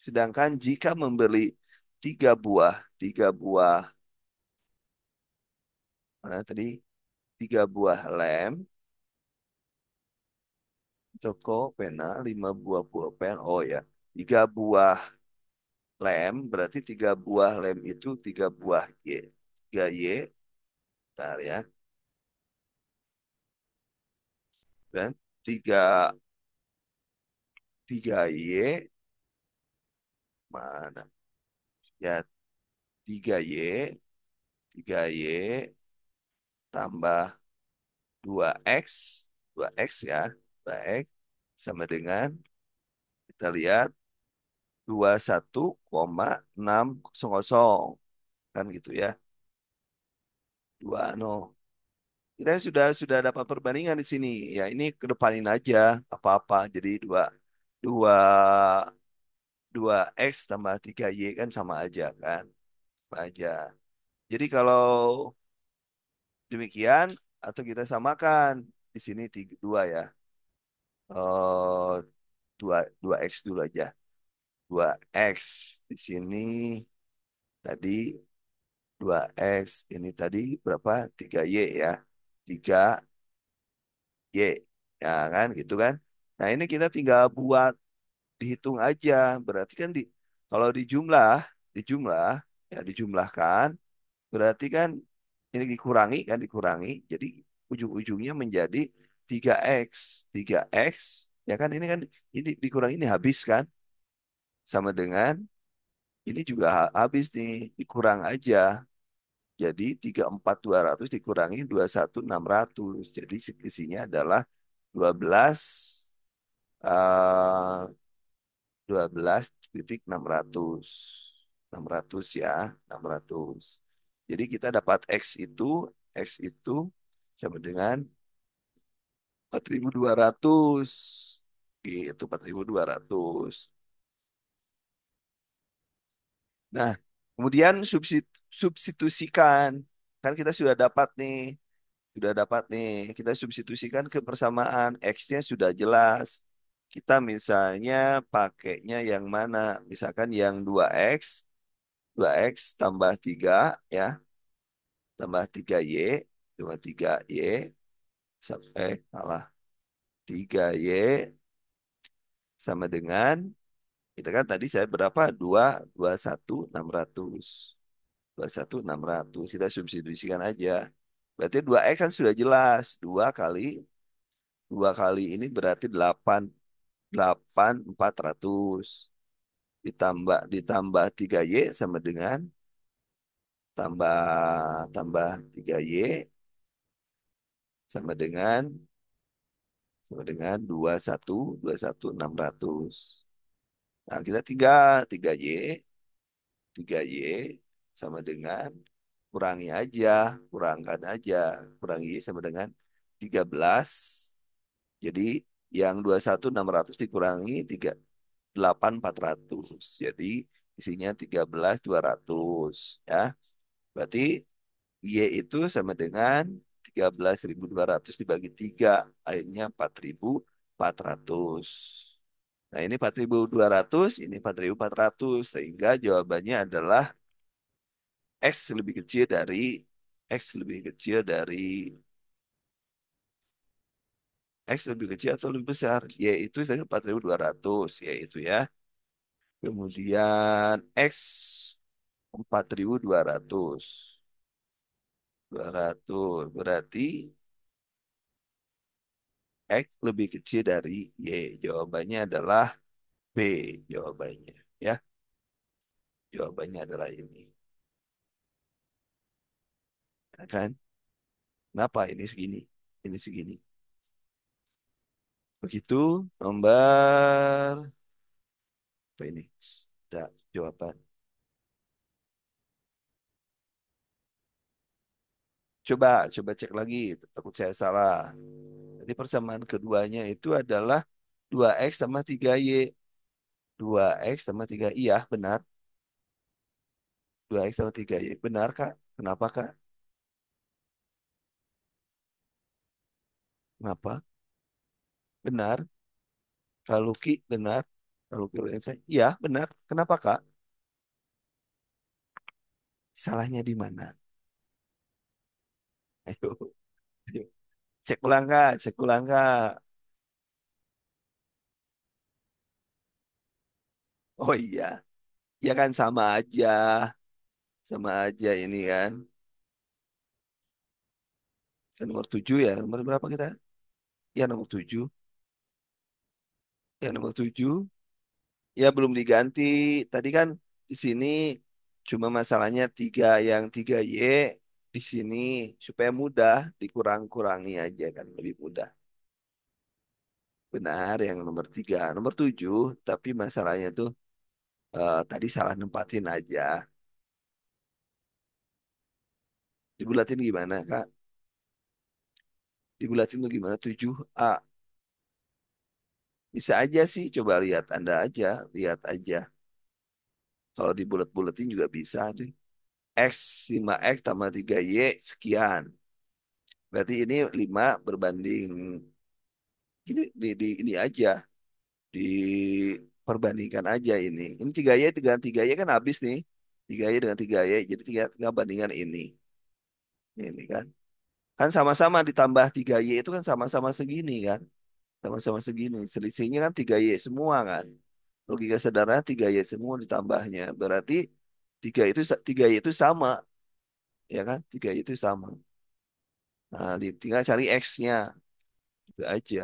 Sedangkan jika membeli tiga buah, mana tadi? 3 buah lem, toko pena, 5 buah pulpen. Oh ya, 3 buah lem, berarti 3 buah lem itu 3 buah Y. 3Y, bentar ya. Dan tiga Y Mana? Ya, 3Y tambah 2X, 2X ya, 2X sama dengan, kita lihat, 21,600. Kan gitu ya, 20. Kita sudah dapat perbandingan di sini. Ya, ini kedepanin aja apa-apa. Jadi dua dua dua x tambah 3Y kan sama aja kan? Sama aja. Jadi kalau demikian atau kita samakan di sini tiga, dua ya. Eh dua x dulu aja. 2X di sini tadi 2X, ini tadi berapa? 3Y ya. 3Y. Ya kan gitu kan. Nah, ini kita tinggal buat dihitung aja. Berarti kan kalau dijumlah ya dijumlahkan, berarti kan ini dikurangi kan dikurangi. Jadi ujung-ujungnya menjadi 3X. 3X ya kan, ini kan ini dikurangi, ini habis kan, sama dengan ini juga habis nih, dikurang aja. Jadi 34.200 dikurangi 21.600. Jadi selisihnya adalah 12 eh 12.600. 600 ya, 600. Jadi kita dapat X itu sama dengan 4.200. Gitu, 4.200. Nah, kemudian substitusikan. Kan kita sudah dapat nih, kita substitusikan ke persamaan. X-nya sudah jelas. Kita misalnya pakainya yang mana? Misalkan yang 2X tambah 3 ya, tambah 3Y, tambah 3Y sampai kalah 3Y sama dengan, kita kan tadi saya berapa? 21.600. 21.600. Kita substitusikan aja. Berarti 2X kan sudah jelas. Dua kali ini berarti 8.400. Ditambah 3Y sama dengan, tambah tambah 3Y sama dengan sama dengan 21.600. Nah, kita tiga y sama dengan, kurangkan aja, kurangi Y sama dengan 13. Jadi yang 21.600 dikurangi 8.400. Jadi isinya 13.200 ya. Berarti Y itu sama dengan 13.200 dibagi 3, akhirnya 4.400. Nah, ini 4.200, ini 4.400, sehingga jawabannya adalah X lebih kecil dari X lebih kecil dari X lebih kecil atau lebih besar. Y itu tadi 4.200, Y itu ya. Kemudian X 4.200. 200 berarti X lebih kecil dari Y. Jawabannya adalah B. Jawabannya ya. Jawabannya adalah ini. Ya kan? Kenapa ini segini? Ini segini. Begitu nomor apa ini? Ada jawaban. Coba cek lagi. Takut saya salah. Jadi persamaan keduanya itu adalah 2X sama 3Y. 2X sama 3, iya benar. 2X sama 3Y. Benar, Kak? Kenapa, Kak? Kenapa? Benar. Kalau Luki benar. Kalau Luki saya, iya benar. Kenapa, Kak? Salahnya di mana? Ayo, ayo. Cek ulang, Kak. Cek ulang, Kak. Oh iya. Ya kan sama aja. Sama aja ini kan. Kan nomor 7 ya. Nomor berapa kita? Ya nomor 7. Ya nomor 7. Ya belum diganti. Tadi kan di sini cuma masalahnya tiga y di sini supaya mudah dikurang-kurangi aja kan lebih mudah. Benar yang nomor tiga, nomor tujuh. Tapi masalahnya tuh tadi salah nempatin aja. Dibulatin gimana Kak? Dibulatin tuh gimana? Tujuh a. Bisa aja sih, coba lihat Anda aja, lihat aja. Kalau dibulet-buletin juga bisa tuh. X 5x tambah tiga y sekian. Berarti ini 5 berbanding ini aja, diperbandingkan aja ini. Ini tiga y dengan tiga y kan habis nih. Tiga y dengan tiga y jadi tiga, tiga bandingan ini. Ini kan. Kan sama-sama ditambah tiga y itu kan sama-sama segini kan. Sama-sama segini. Selisihnya kan tiga y semua kan. Logika sederhana tiga y semua ditambahnya. Berarti tiga y itu sama, ya kan? Tiga y itu sama. Nah, tinggal cari x-nya. Itu aja.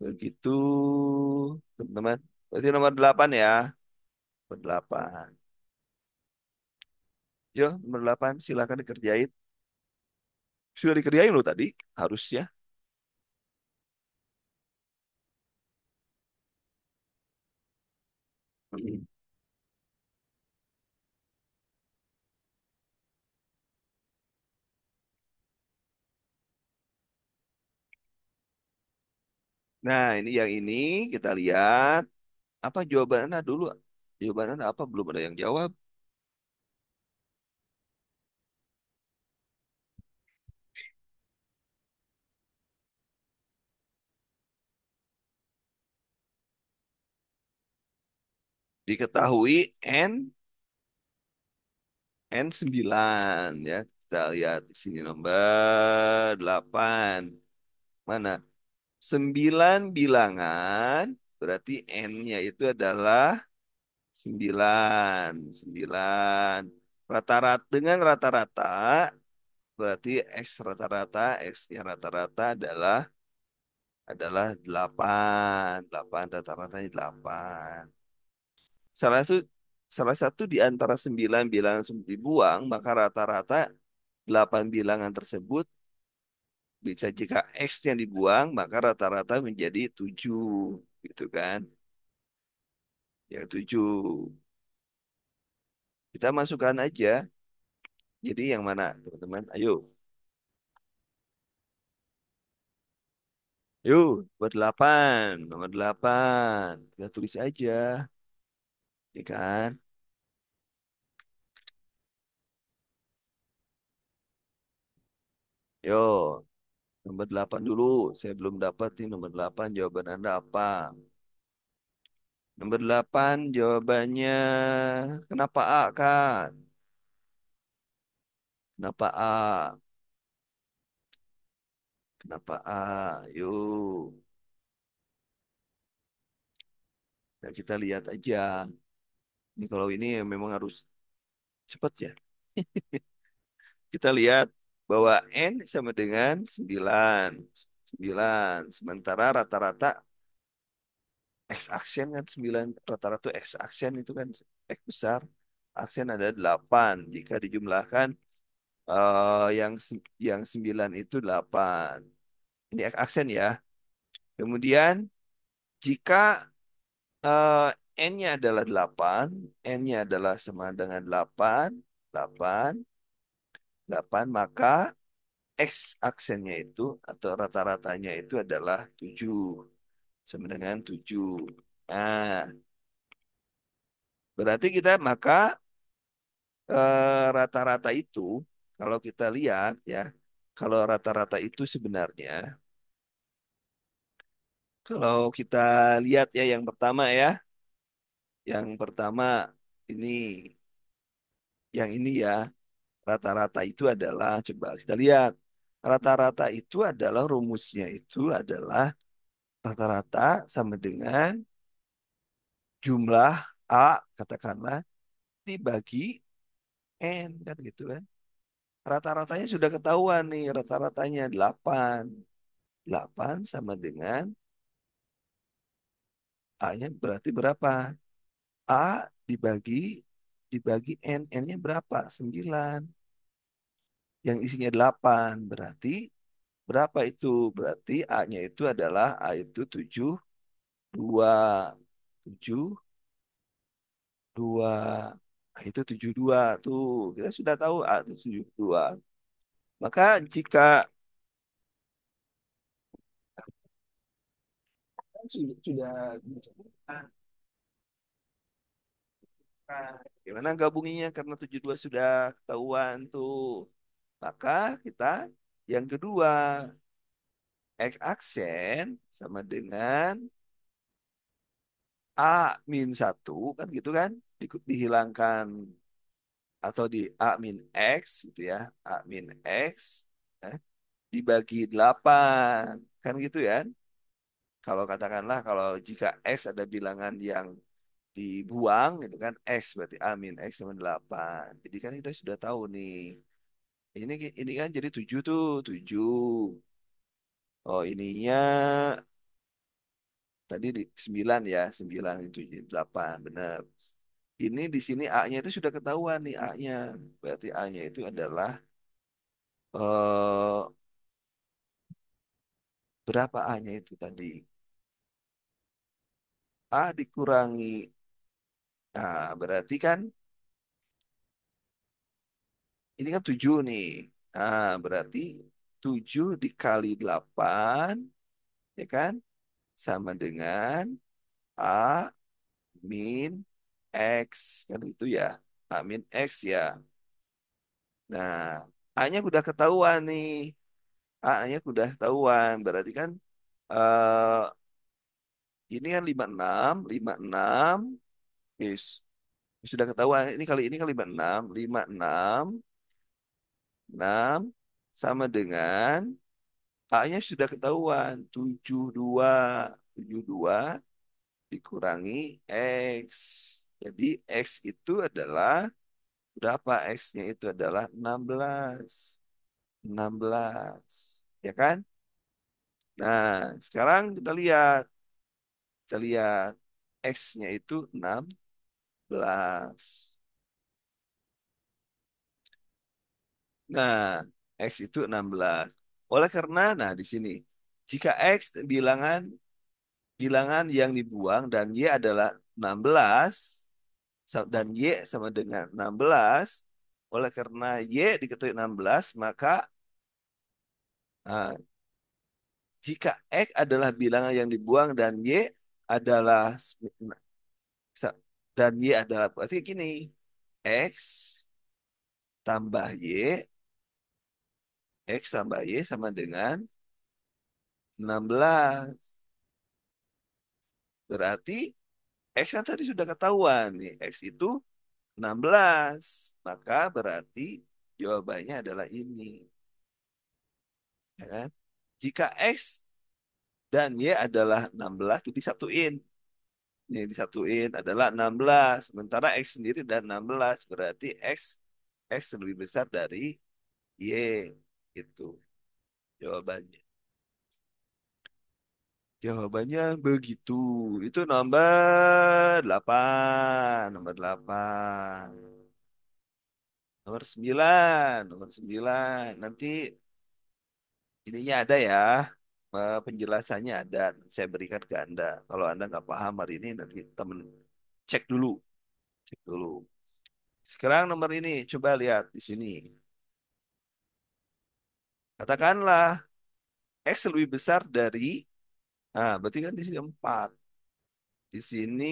Begitu, teman-teman. Berarti nomor 8 ya. Nomor 8. Yo, nomor 8 silakan dikerjain. Sudah dikerjain loh tadi, harusnya. Nah, ini yang ini kita lihat. Apa jawabannya dulu? Jawabannya apa? Belum ada yang jawab. Diketahui N 9 ya. Kita lihat di sini nomor 8. Mana? 9 bilangan, berarti N-nya itu adalah 9. 9. Rata-rata dengan rata-rata, berarti X rata-rata, X-nya rata-rata adalah 8. 8 rata-ratanya 8. Salah satu salah satu di antara 9 bilangan tersebut dibuang, maka rata-rata 8 bilangan tersebut bisa jika X-nya dibuang, maka rata-rata menjadi 7, gitu kan? Yang 7. Kita masukkan aja. Jadi yang mana, teman-teman? Ayo. Yuk, buat 8. Nomor 8. Kita tulis aja. Ya kan? Yo, nomor 8 dulu. Saya belum dapat nih nomor 8. Jawaban Anda apa? Nomor 8 jawabannya kenapa A kan? Kenapa A? Kenapa A? Yuk. Nah, kita lihat aja. Ini kalau ini memang harus cepat ya. Kita lihat bahwa N sama dengan 9. 9. Sementara rata-rata X aksen kan 9. Rata-rata X aksen itu kan X besar. Aksen ada 8. Jika dijumlahkan yang 9 itu 8. Ini X aksen ya. Kemudian jika eh, N-nya adalah 8, N-nya adalah sama dengan 8, 8, 8, maka X aksennya itu atau rata-ratanya itu adalah 7. Sama dengan 7. Nah, berarti kita maka rata-rata itu kalau kita lihat ya, kalau rata-rata itu sebenarnya kalau kita lihat ya yang pertama ini ini ya, rata-rata itu adalah coba kita lihat. Rata-rata itu adalah rumusnya itu adalah rata-rata sama dengan jumlah A katakanlah dibagi N kan gitu kan. Rata-ratanya sudah ketahuan nih, rata-ratanya 8. 8 sama dengan A-nya berarti berapa? A dibagi N. N-nya berapa? 9. Yang isinya 8. Berarti berapa itu? Berarti A-nya itu adalah A itu 7, 2. 7, 2. A itu 72. Tuh, kita sudah tahu A itu 72. Maka jika sudah gimana gabunginnya karena 72 sudah ketahuan tuh. Maka kita yang kedua X aksen sama dengan A min satu kan gitu kan dihilangkan atau di A min X gitu ya A min X eh, dibagi 8 kan gitu ya kalau katakanlah kalau jika X ada bilangan yang dibuang gitu kan X berarti A min X sama 8 jadi kan kita sudah tahu nih ini kan jadi 7 tuh 7 oh ininya tadi di 9 ya 9 itu 8 benar. Ini di sini A-nya itu sudah ketahuan nih A-nya. Berarti A-nya itu adalah eh berapa A-nya itu tadi? A dikurangi. Nah, berarti kan ini kan 7 nih. Nah, berarti 7 dikali 8 ya kan? Sama dengan A min X. Kan itu ya. A min X ya. Nah, A-nya udah ketahuan nih. A-nya udah ketahuan. Berarti kan eh ini kan 56, 56, yes. Sudah ketahuan. Ini kali ini kan 56, 56, 6 sama dengan A-nya sudah ketahuan 72, 72 dikurangi X. Jadi X itu adalah berapa X-nya itu adalah 16. 16. Ya kan? Nah, sekarang kita lihat X-nya itu 16. Nah, X itu 16. Oleh karena, nah di sini, jika X bilangan yang dibuang dan Y adalah 16, dan Y sama dengan 16, oleh karena Y diketahui 16, maka ah, jika X adalah bilangan yang dibuang dan Y adalah berarti gini, X tambah Y, X tambah Y sama dengan 16. Berarti X kan tadi sudah ketahuan nih. X itu 16. Maka berarti jawabannya adalah ini. Ya kan? Jika X dan Y adalah 16, jadi satuin. Ini disatuin adalah 16. Sementara X sendiri dan 16. Berarti X lebih besar dari Y. Itu jawabannya. Jawabannya begitu. Itu nomor 8. Nomor 8. Nomor 9. Nanti ininya ada ya. Penjelasannya ada. Saya berikan ke Anda. Kalau Anda nggak paham hari ini, nanti temen cek dulu. Cek dulu. Sekarang nomor ini, coba lihat di sini. Katakanlah X lebih besar dari, nah berarti kan di sini 4. Di sini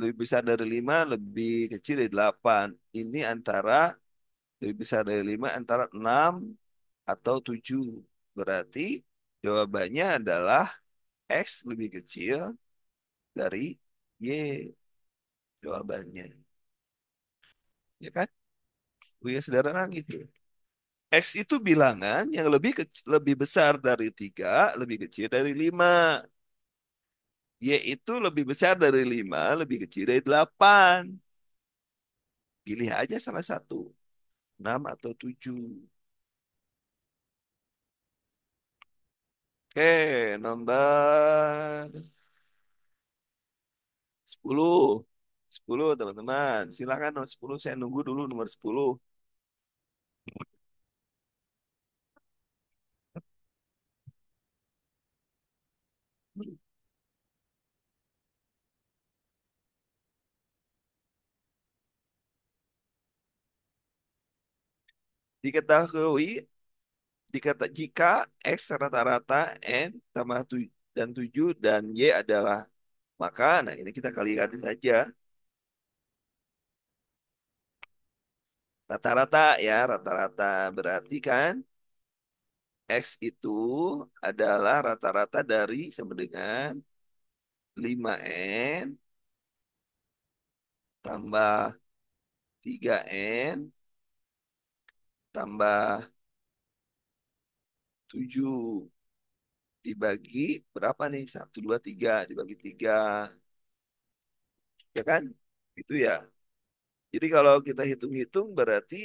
lebih besar dari 5, lebih kecil dari 8. Ini antara lebih besar dari 5 antara 6 atau 7. Berarti jawabannya adalah X lebih kecil dari Y jawabannya. Ya kan? Punya sederhana gitu. X itu bilangan yang lebih besar dari 3, lebih kecil dari 5. Y itu lebih besar dari 5, lebih kecil dari 8. Pilih aja salah satu. 6 atau 7. Oke, nomor 10. 10 teman-teman. Silakan nomor 10. Saya nunggu dulu nomor 10. Diketahui jika X rata-rata N tambah 7 dan Y adalah maka, nah ini kita kalikan saja rata-rata ya, rata-rata berarti kan X itu adalah rata-rata dari sama dengan 5N tambah 3N tambah 7 dibagi berapa nih? 1, 2, 3 dibagi 3, ya kan? Itu ya. Jadi kalau kita hitung-hitung berarti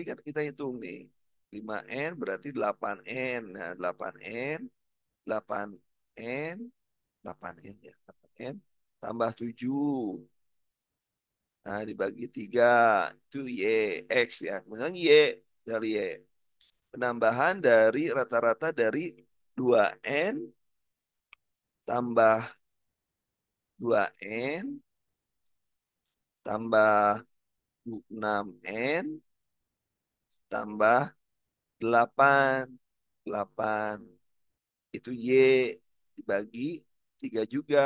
kan kita hitung nih. 5N berarti 8N. Nah, 8N, 8N, 8N ya, 8N tambah 7. Nah, dibagi 3 itu Y, X ya. Kemudian Y dari Y. Penambahan dari rata-rata dari 2N tambah 2N tambah 6N tambah 8. 8 itu Y dibagi 3 juga.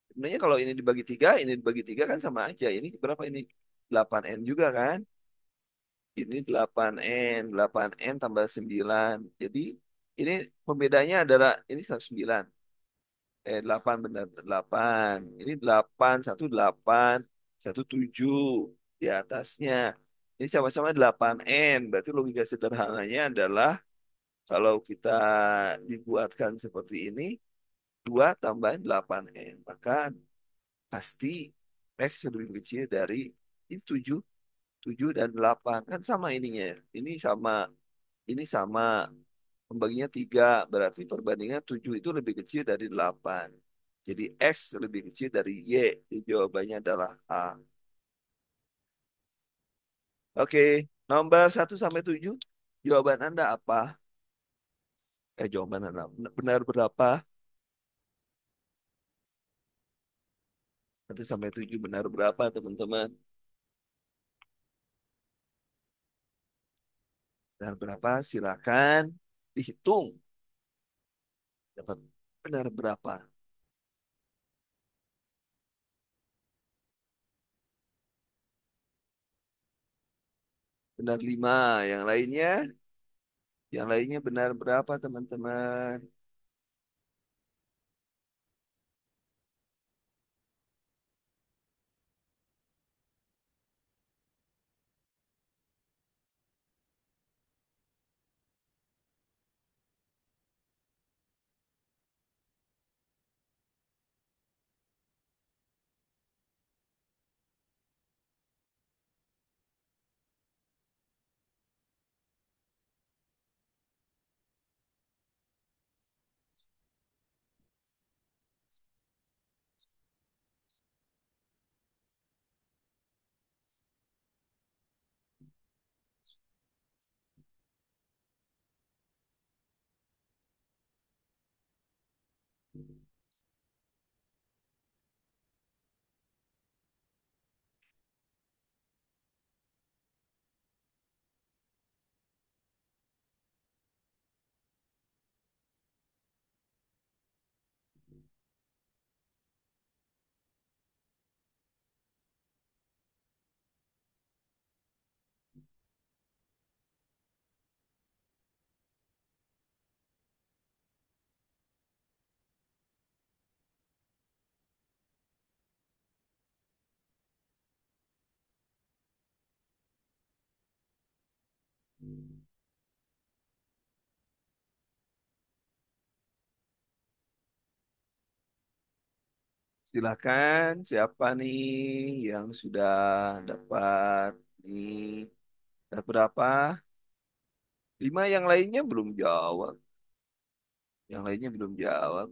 Sebenarnya kalau ini dibagi 3, ini dibagi 3 kan sama aja. Ini berapa ini? 8N juga kan? Ini 8N. 8N tambah 9. Jadi ini pembedanya adalah ini 9. 8 benar. 8. Ini 8, 8, 7 di atasnya. Ini sama-sama 8N. Berarti logika sederhananya adalah kalau kita dibuatkan seperti ini, 2 tambah 8N. Maka pasti X lebih kecil dari ini 7, 7 dan 8. Kan sama ininya. Ini sama. Pembaginya 3, berarti perbandingan 7 itu lebih kecil dari 8. Jadi X lebih kecil dari Y. Jadi jawabannya adalah A. Oke, nomor 1 sampai 7. Jawaban Anda apa? Jawaban Anda benar berapa? 1 sampai 7 benar berapa, teman-teman? Benar berapa? Silakan dihitung. Dapat benar berapa? Benar 5. Yang lainnya? Yang lainnya benar berapa, teman-teman? Silakan siapa nih yang sudah dapat nih? Dapat berapa? 5, yang lainnya belum jawab. Yang lainnya belum jawab.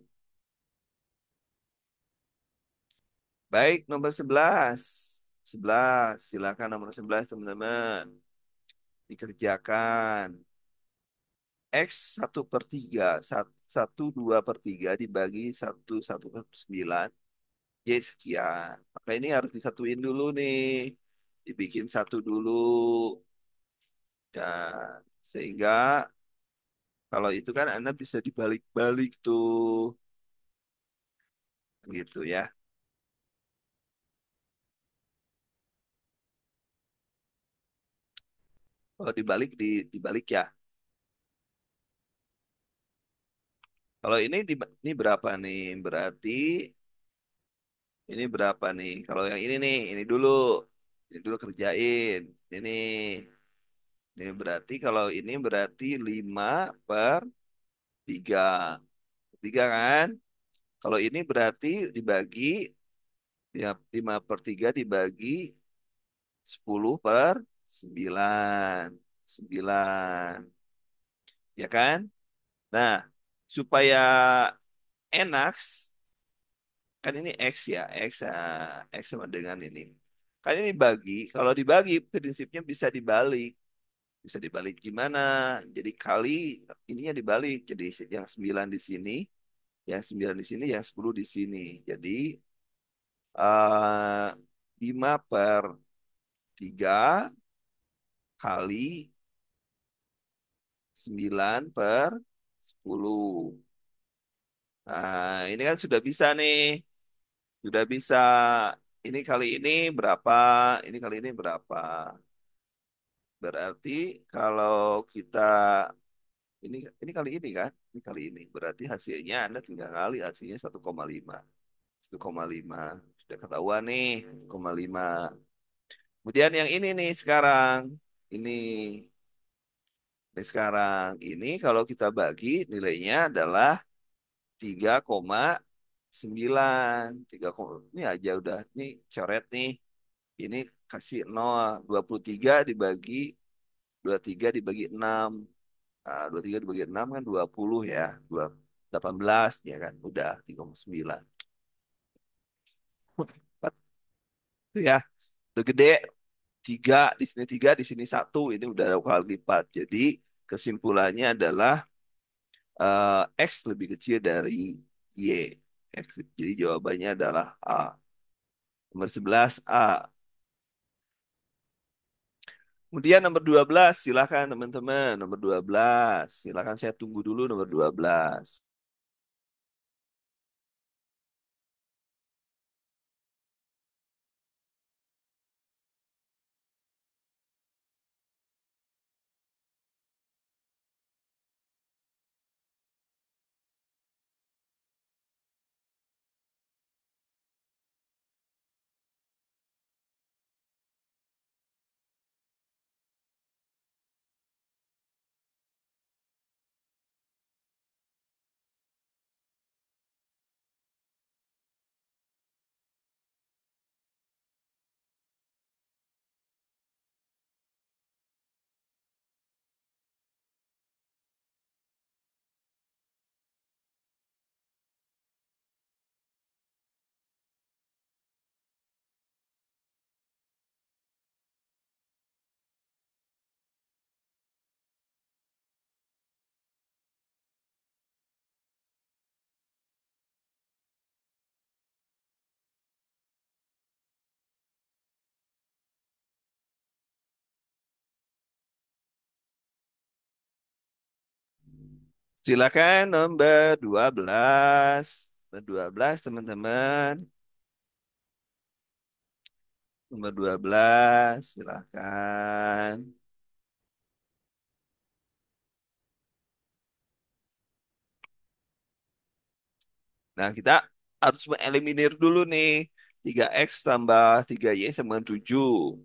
Baik, nomor 11. 11, silakan nomor 11 teman-teman. Dikerjakan. X 1/3, 1/2/3 dibagi 1/9, Y sekian. Maka ini harus disatuin dulu nih. Dibikin satu dulu. Ya, sehingga kalau itu kan Anda bisa dibalik-balik tuh. Gitu ya. Kalau dibalik, dibalik ya. Kalau ini berapa nih? Berarti ini berapa nih? Kalau yang ini nih, ini dulu kerjain. Ini, ini berarti kalau ini berarti 5/3. Tiga kan? Kalau ini berarti dibagi, ya 5/3 dibagi 10/9. 9. Ya kan? Nah, supaya enak, kan ini X ya, X sama dengan ini. Kan ini bagi, kalau dibagi prinsipnya bisa dibalik. Bisa dibalik gimana? Jadi kali ininya dibalik. Jadi yang 9 di sini, yang 9 di sini, yang 10 di sini. Jadi 5/3 kali 9/10. Nah, ini kan sudah bisa nih. Sudah bisa. Ini kali ini berapa? Ini kali ini berapa? Berarti kalau kita ini kali ini kan? Ini kali ini. Berarti hasilnya Anda tinggal kali hasilnya 1,5. 1,5. Sudah ketahuan nih, 1,5. Kemudian yang ini nih sekarang. Ini. Ini sekarang. Ini kalau kita bagi nilainya adalah 3,9. Ini aja udah. Ini coret nih. Ini kasih 0. 23 dibagi 23 dibagi 6. Nah, 23 dibagi 6 kan 20 ya. 18 ya kan. Udah 3,9. Itu ya. Udah gede. Tiga di sini satu. Ini udah dua kali lipat. Jadi kesimpulannya adalah X lebih kecil dari Y. X. Jadi jawabannya adalah A. Nomor 11 A. Kemudian nomor 12, silakan teman-teman. Nomor 12, silakan saya tunggu dulu nomor 12. Silakan nomor 12. Nomor 12 teman-teman. Nomor 12, silakan. Nah, kita harus mengeliminir dulu nih. 3X tambah 3Y sama dengan 7.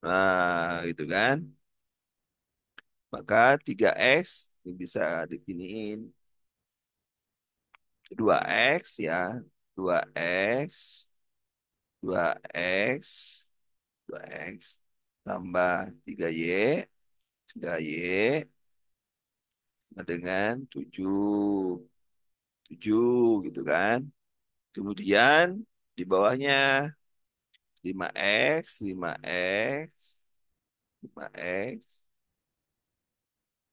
Nah, gitu kan. Maka 3X ini bisa diginiin. 2X ya. 2X. 2X. 2X. Tambah 3Y. 3Y. Sama dengan 7. 7 gitu kan. Kemudian Di bawahnya 5x, 5x, 5x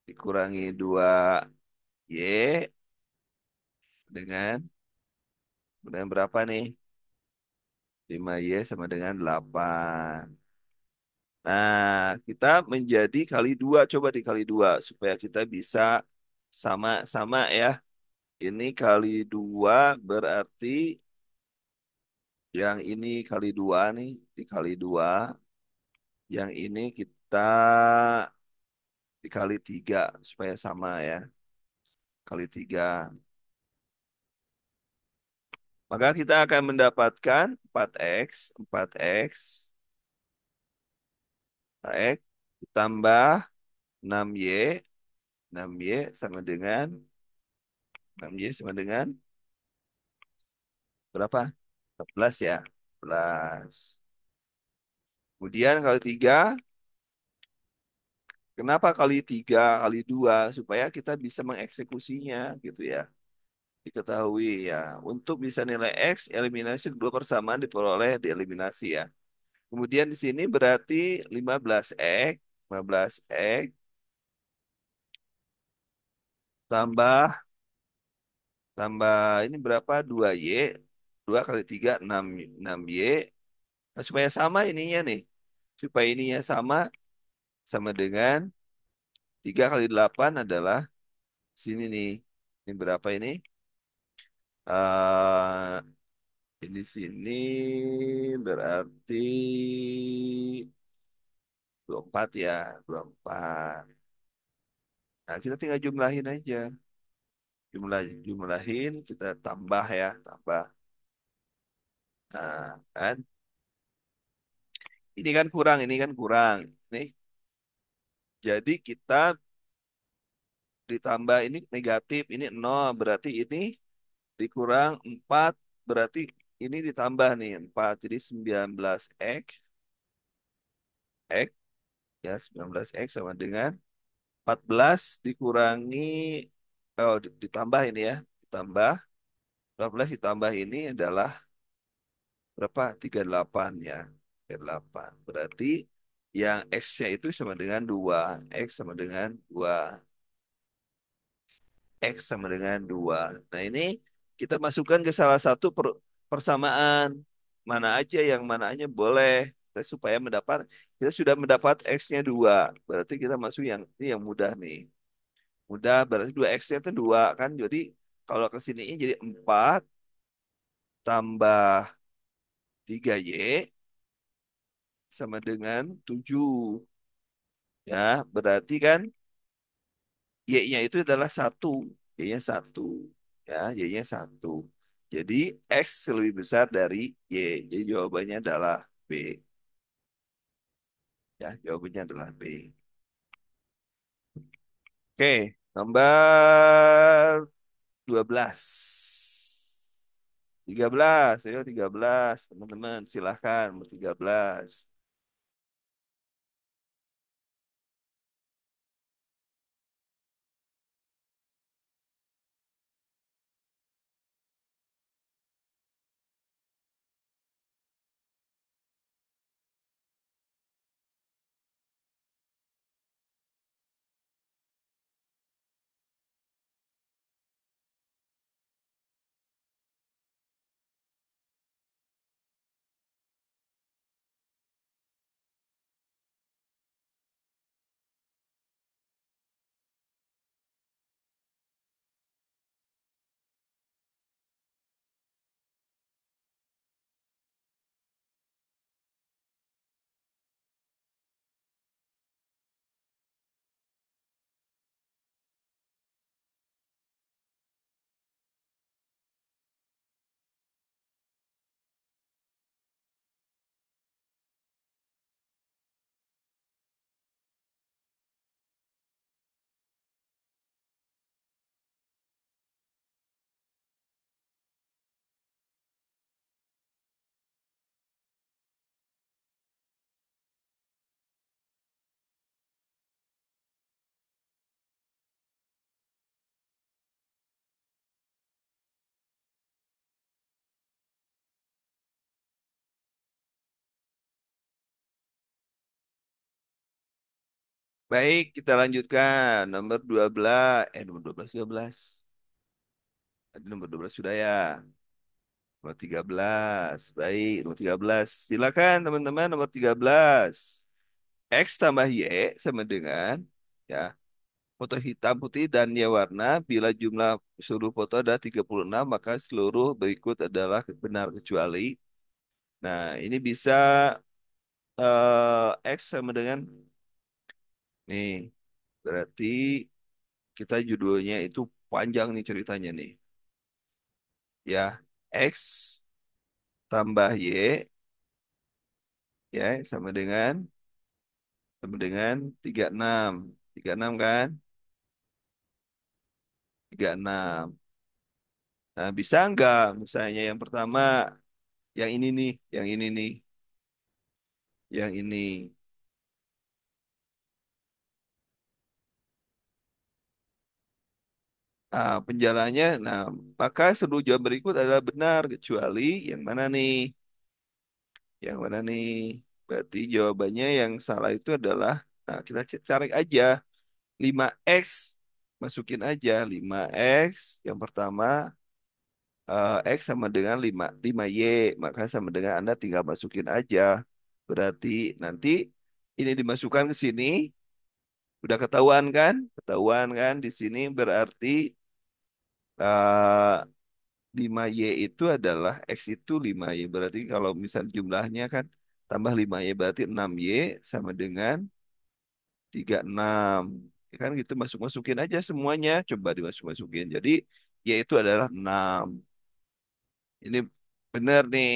dikurangi 2y dengan berapa nih? 5y sama dengan 8. Nah, kita menjadi kali 2, coba dikali 2 supaya kita bisa sama-sama ya. Ini kali 2 berarti yang ini kali 2 nih, dikali 2. Yang ini kita dikali 3 supaya sama ya. Kali 3. Maka kita akan mendapatkan 4x, 4x, x ditambah 6y, 6y sama dengan 6y sama dengan berapa? 14 ya. 14. Kemudian kali 3, kenapa kali 3 kali 2 supaya kita bisa mengeksekusinya gitu ya. Diketahui ya. Untuk bisa nilai x, eliminasi kedua persamaan diperoleh dieliminasi ya. Kemudian di sini berarti 15x, 15x tambah tambah ini berapa? 2y. 2 kali 3 6 6y. Nah, supaya sama ininya nih. Supaya ininya sama sama dengan 3 kali 8 adalah sini nih. Ini berapa ini? eh ini sini berarti 24 ya, 24. Nah, kita tinggal jumlahin aja. Jumlahin, kita tambah ya, tambah. Nah, kan? Ini kan kurang, ini kan kurang. Nih, jadi kita ditambah ini negatif, ini nol, berarti ini dikurang 4, berarti ini ditambah nih 4. Jadi 19x, x ya 19x sama dengan 14 dikurangi, oh ditambah ini ya, ditambah 12 ditambah ini adalah berapa? 38 ya. 38. Berarti yang X-nya itu sama dengan 2. X sama dengan 2. X sama dengan 2. Nah, ini kita masukkan ke salah satu persamaan. Mana aja yang mana aja boleh. Kita supaya kita sudah mendapat X-nya 2. Berarti kita masuk yang ini yang mudah nih. Mudah berarti 2X-nya itu 2 kan. Jadi kalau ke sini jadi 4 tambah 3Y sama dengan 7. Ya, berarti kan Y-nya itu adalah 1. Y-nya 1. Ya, Y-nya 1. Jadi X lebih besar dari Y. Jadi jawabannya adalah B. Ya, jawabannya adalah B. Oke, nomor 12. 13, ayo 13. Teman-teman, silahkan nomor 13. Baik, kita lanjutkan. Nomor 12. Nomor 12, 12. Tadi nomor 12 sudah ya. Nomor 13. Baik, nomor 13. Silakan teman-teman, nomor 13. X tambah Y sama dengan, ya, foto hitam putih dan ya warna. Bila jumlah seluruh foto ada 36, maka seluruh berikut adalah benar kecuali. Nah, ini bisa X sama dengan, nih, berarti kita judulnya itu panjang nih ceritanya nih. Ya, X tambah Y, ya, sama dengan 36. 36 kan? 36. Nah, bisa nggak misalnya yang pertama, yang ini nih, yang ini nih, yang ini. Penjalannya, nah, maka seluruh jawaban berikut adalah benar, kecuali yang mana nih? Yang mana nih? Berarti jawabannya yang salah itu adalah, nah, kita cari aja 5X, masukin aja 5X, yang pertama, X sama dengan 5Y, maka sama dengan Anda tinggal masukin aja. Berarti nanti ini dimasukkan ke sini, udah ketahuan kan? Ketahuan kan di sini berarti eh, 5Y itu adalah X itu 5Y. Berarti kalau misal jumlahnya kan tambah 5Y berarti 6Y sama dengan 36. Ya kan gitu, masuk-masukin aja semuanya. Coba dimasuk-masukin. Jadi Y itu adalah 6. Ini benar nih.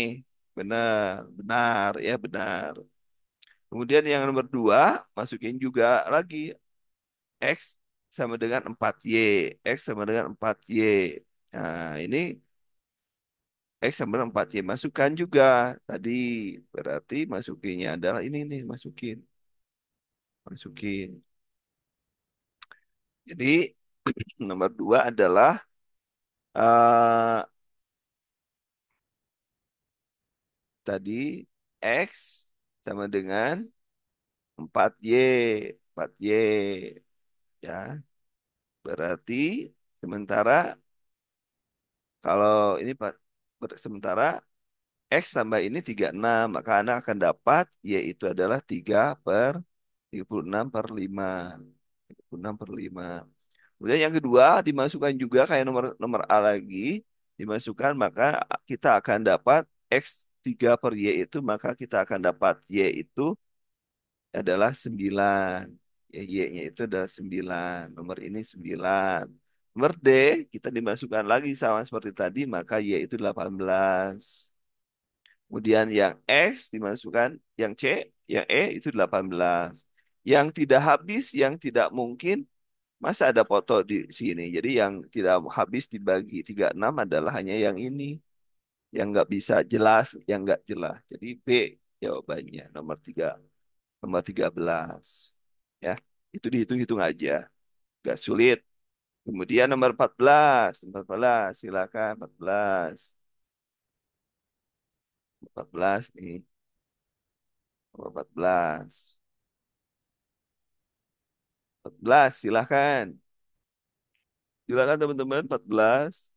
Benar, benar, ya benar. Kemudian yang nomor 2, masukin juga lagi. X sama dengan 4Y. X sama dengan 4Y. Nah, ini X sama dengan 4Y. Masukkan juga. Tadi berarti masukinnya adalah ini nih. Masukin. Masukin. Jadi nomor 2 adalah eh tadi X sama dengan 4Y. 4Y. Ya. Berarti sementara kalau ini Pak, sementara X tambah ini 36, maka Anda akan dapat Y itu adalah 3/36/5. 36/5. Kemudian yang kedua dimasukkan juga kayak nomor nomor A lagi, dimasukkan maka kita akan dapat X 3/Y itu, maka kita akan dapat Y itu adalah 9. Ya, Y-nya itu adalah 9. Nomor ini 9. Nomor D, kita dimasukkan lagi sama seperti tadi, maka Y itu 18. Kemudian yang X dimasukkan, yang C, yang E itu 18. Yang tidak habis, yang tidak mungkin, masa ada foto di sini. Jadi yang tidak habis dibagi 36 adalah hanya yang ini. Yang nggak bisa jelas, yang nggak jelas. Jadi B jawabannya, nomor 13. Ya, itu dihitung-hitung aja. Nggak sulit. Kemudian nomor 14. Nomor 14, silakan 14. 14 nih. Nomor 14. 14, silakan. Silakan teman-teman 14.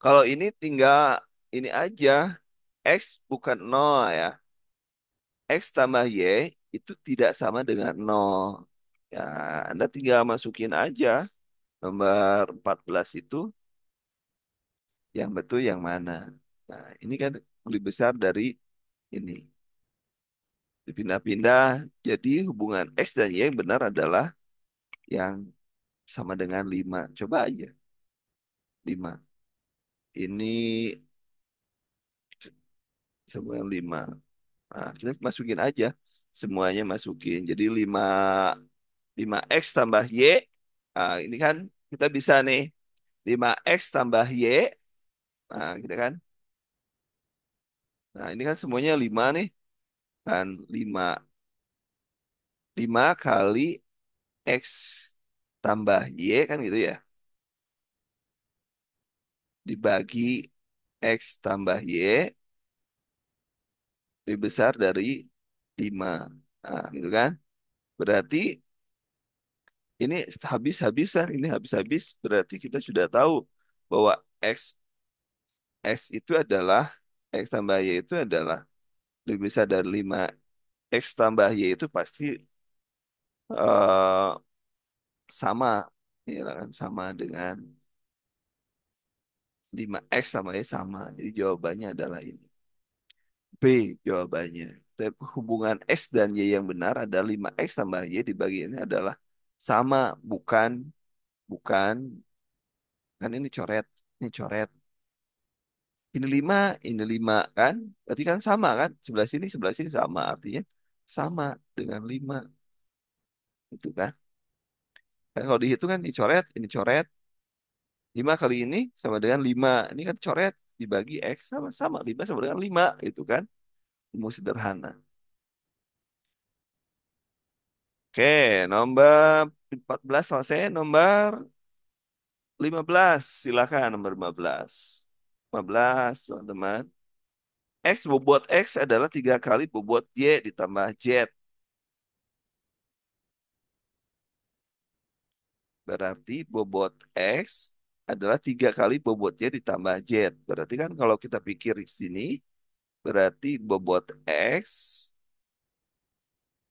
Kalau ini tinggal ini aja. X bukan 0 ya. X tambah Y itu tidak sama dengan 0. Ya, Anda tinggal masukin aja nomor 14 itu yang betul yang mana. Nah, ini kan lebih besar dari ini. Dipindah-pindah, jadi hubungan X dan Y yang benar adalah yang sama dengan 5. Coba aja, 5. Ini sama 5. Nah, kita masukin aja. Semuanya masukin. Jadi 5X tambah Y. Nah, ini kan kita bisa nih. 5X tambah Y. Nah, gitu kan. Nah, ini kan semuanya 5 nih. Kan 5. 5 kali X tambah Y kan gitu ya. Dibagi X tambah Y lebih besar dari 5. Nah, gitu kan. Berarti ini habis-habisan, ini habis-habis. Berarti kita sudah tahu bahwa X itu adalah, X tambah Y itu adalah lebih besar dari 5. X tambah Y itu pasti eh, sama, ya kan? Sama dengan 5X sama Y sama. Jadi jawabannya adalah ini. B jawabannya. Tapi hubungan X dan Y yang benar adalah 5X tambah Y dibagi ini adalah sama, bukan, bukan, kan ini coret. Ini 5, ini 5 kan? Berarti kan sama kan? Sebelah sini sama. Artinya sama dengan 5. Itu kan? Kan kalau dihitung kan ini coret. 5 kali ini sama dengan 5. Ini kan coret dibagi X sama-sama. 5 sama dengan 5. Itu kan? Rumus sederhana. Oke, nomor 14 selesai. Nomor 15. Silakan nomor 15. 15, teman-teman. X bobot X adalah 3 kali bobot Y ditambah Z. Berarti bobot X adalah 3 kali bobotnya ditambah Z. Berarti kan kalau kita pikir di sini, berarti bobot X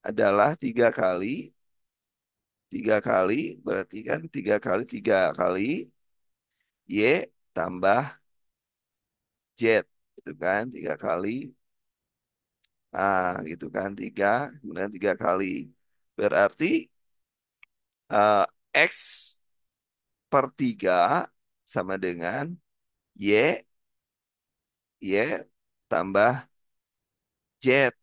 adalah 3 kali, berarti kan 3 kali Y tambah Z. Itu kan 3 kali, gitu kan, kemudian 3 kali. Berarti eh, X per 3 sama dengan Y, Y tambah Z.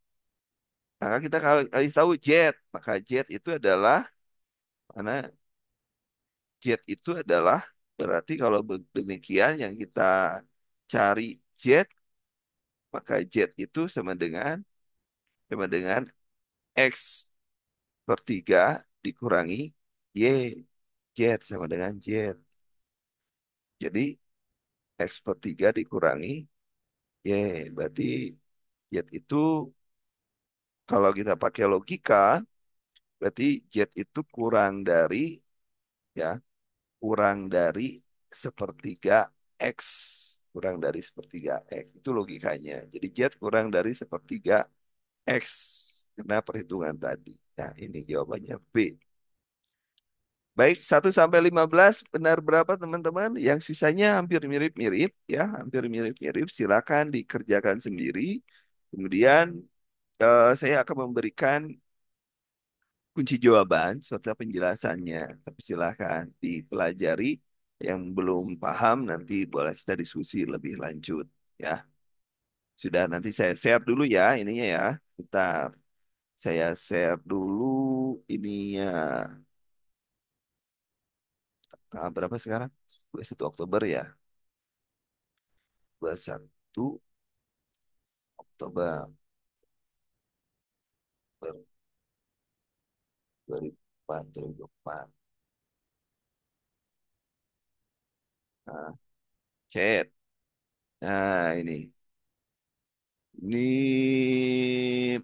Maka kita kasih tahu Z. Maka Z itu adalah mana? Z itu adalah berarti kalau demikian yang kita cari Z, maka Z itu sama dengan X per 3 dikurangi Y. Z sama dengan Z. Jadi X per 3 dikurangi Y. Berarti Z itu kalau kita pakai logika, berarti Z itu ya kurang dari sepertiga X. Kurang dari sepertiga X. Itu logikanya. Jadi Z kurang dari sepertiga X. Karena perhitungan tadi. Nah, ini jawabannya B. Baik, 1 sampai 15 benar berapa teman-teman? Yang sisanya hampir mirip-mirip ya, hampir mirip-mirip. Silakan dikerjakan sendiri. Kemudian saya akan memberikan kunci jawaban serta penjelasannya. Tapi silakan dipelajari. Yang belum paham nanti boleh kita diskusi lebih lanjut ya. Sudah, nanti saya share dulu ya ininya ya. Bentar, saya share dulu ininya. Tanggal berapa sekarang? 21 Oktober ya. 21 Oktober 2004. Nah, chat. Nah, ini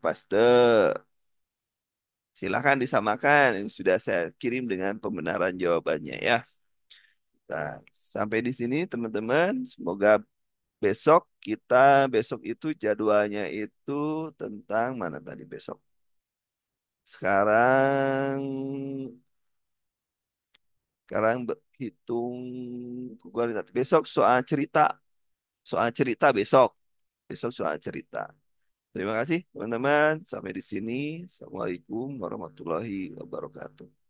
paste. Silakan disamakan. Ini sudah saya kirim dengan pembenaran jawabannya ya. Nah, sampai di sini teman-teman. Semoga besok itu jadwalnya itu tentang mana tadi besok. Sekarang sekarang berhitung kualitas. Besok soal cerita besok. Besok soal cerita. Terima kasih teman-teman. Sampai di sini. Assalamualaikum warahmatullahi wabarakatuh.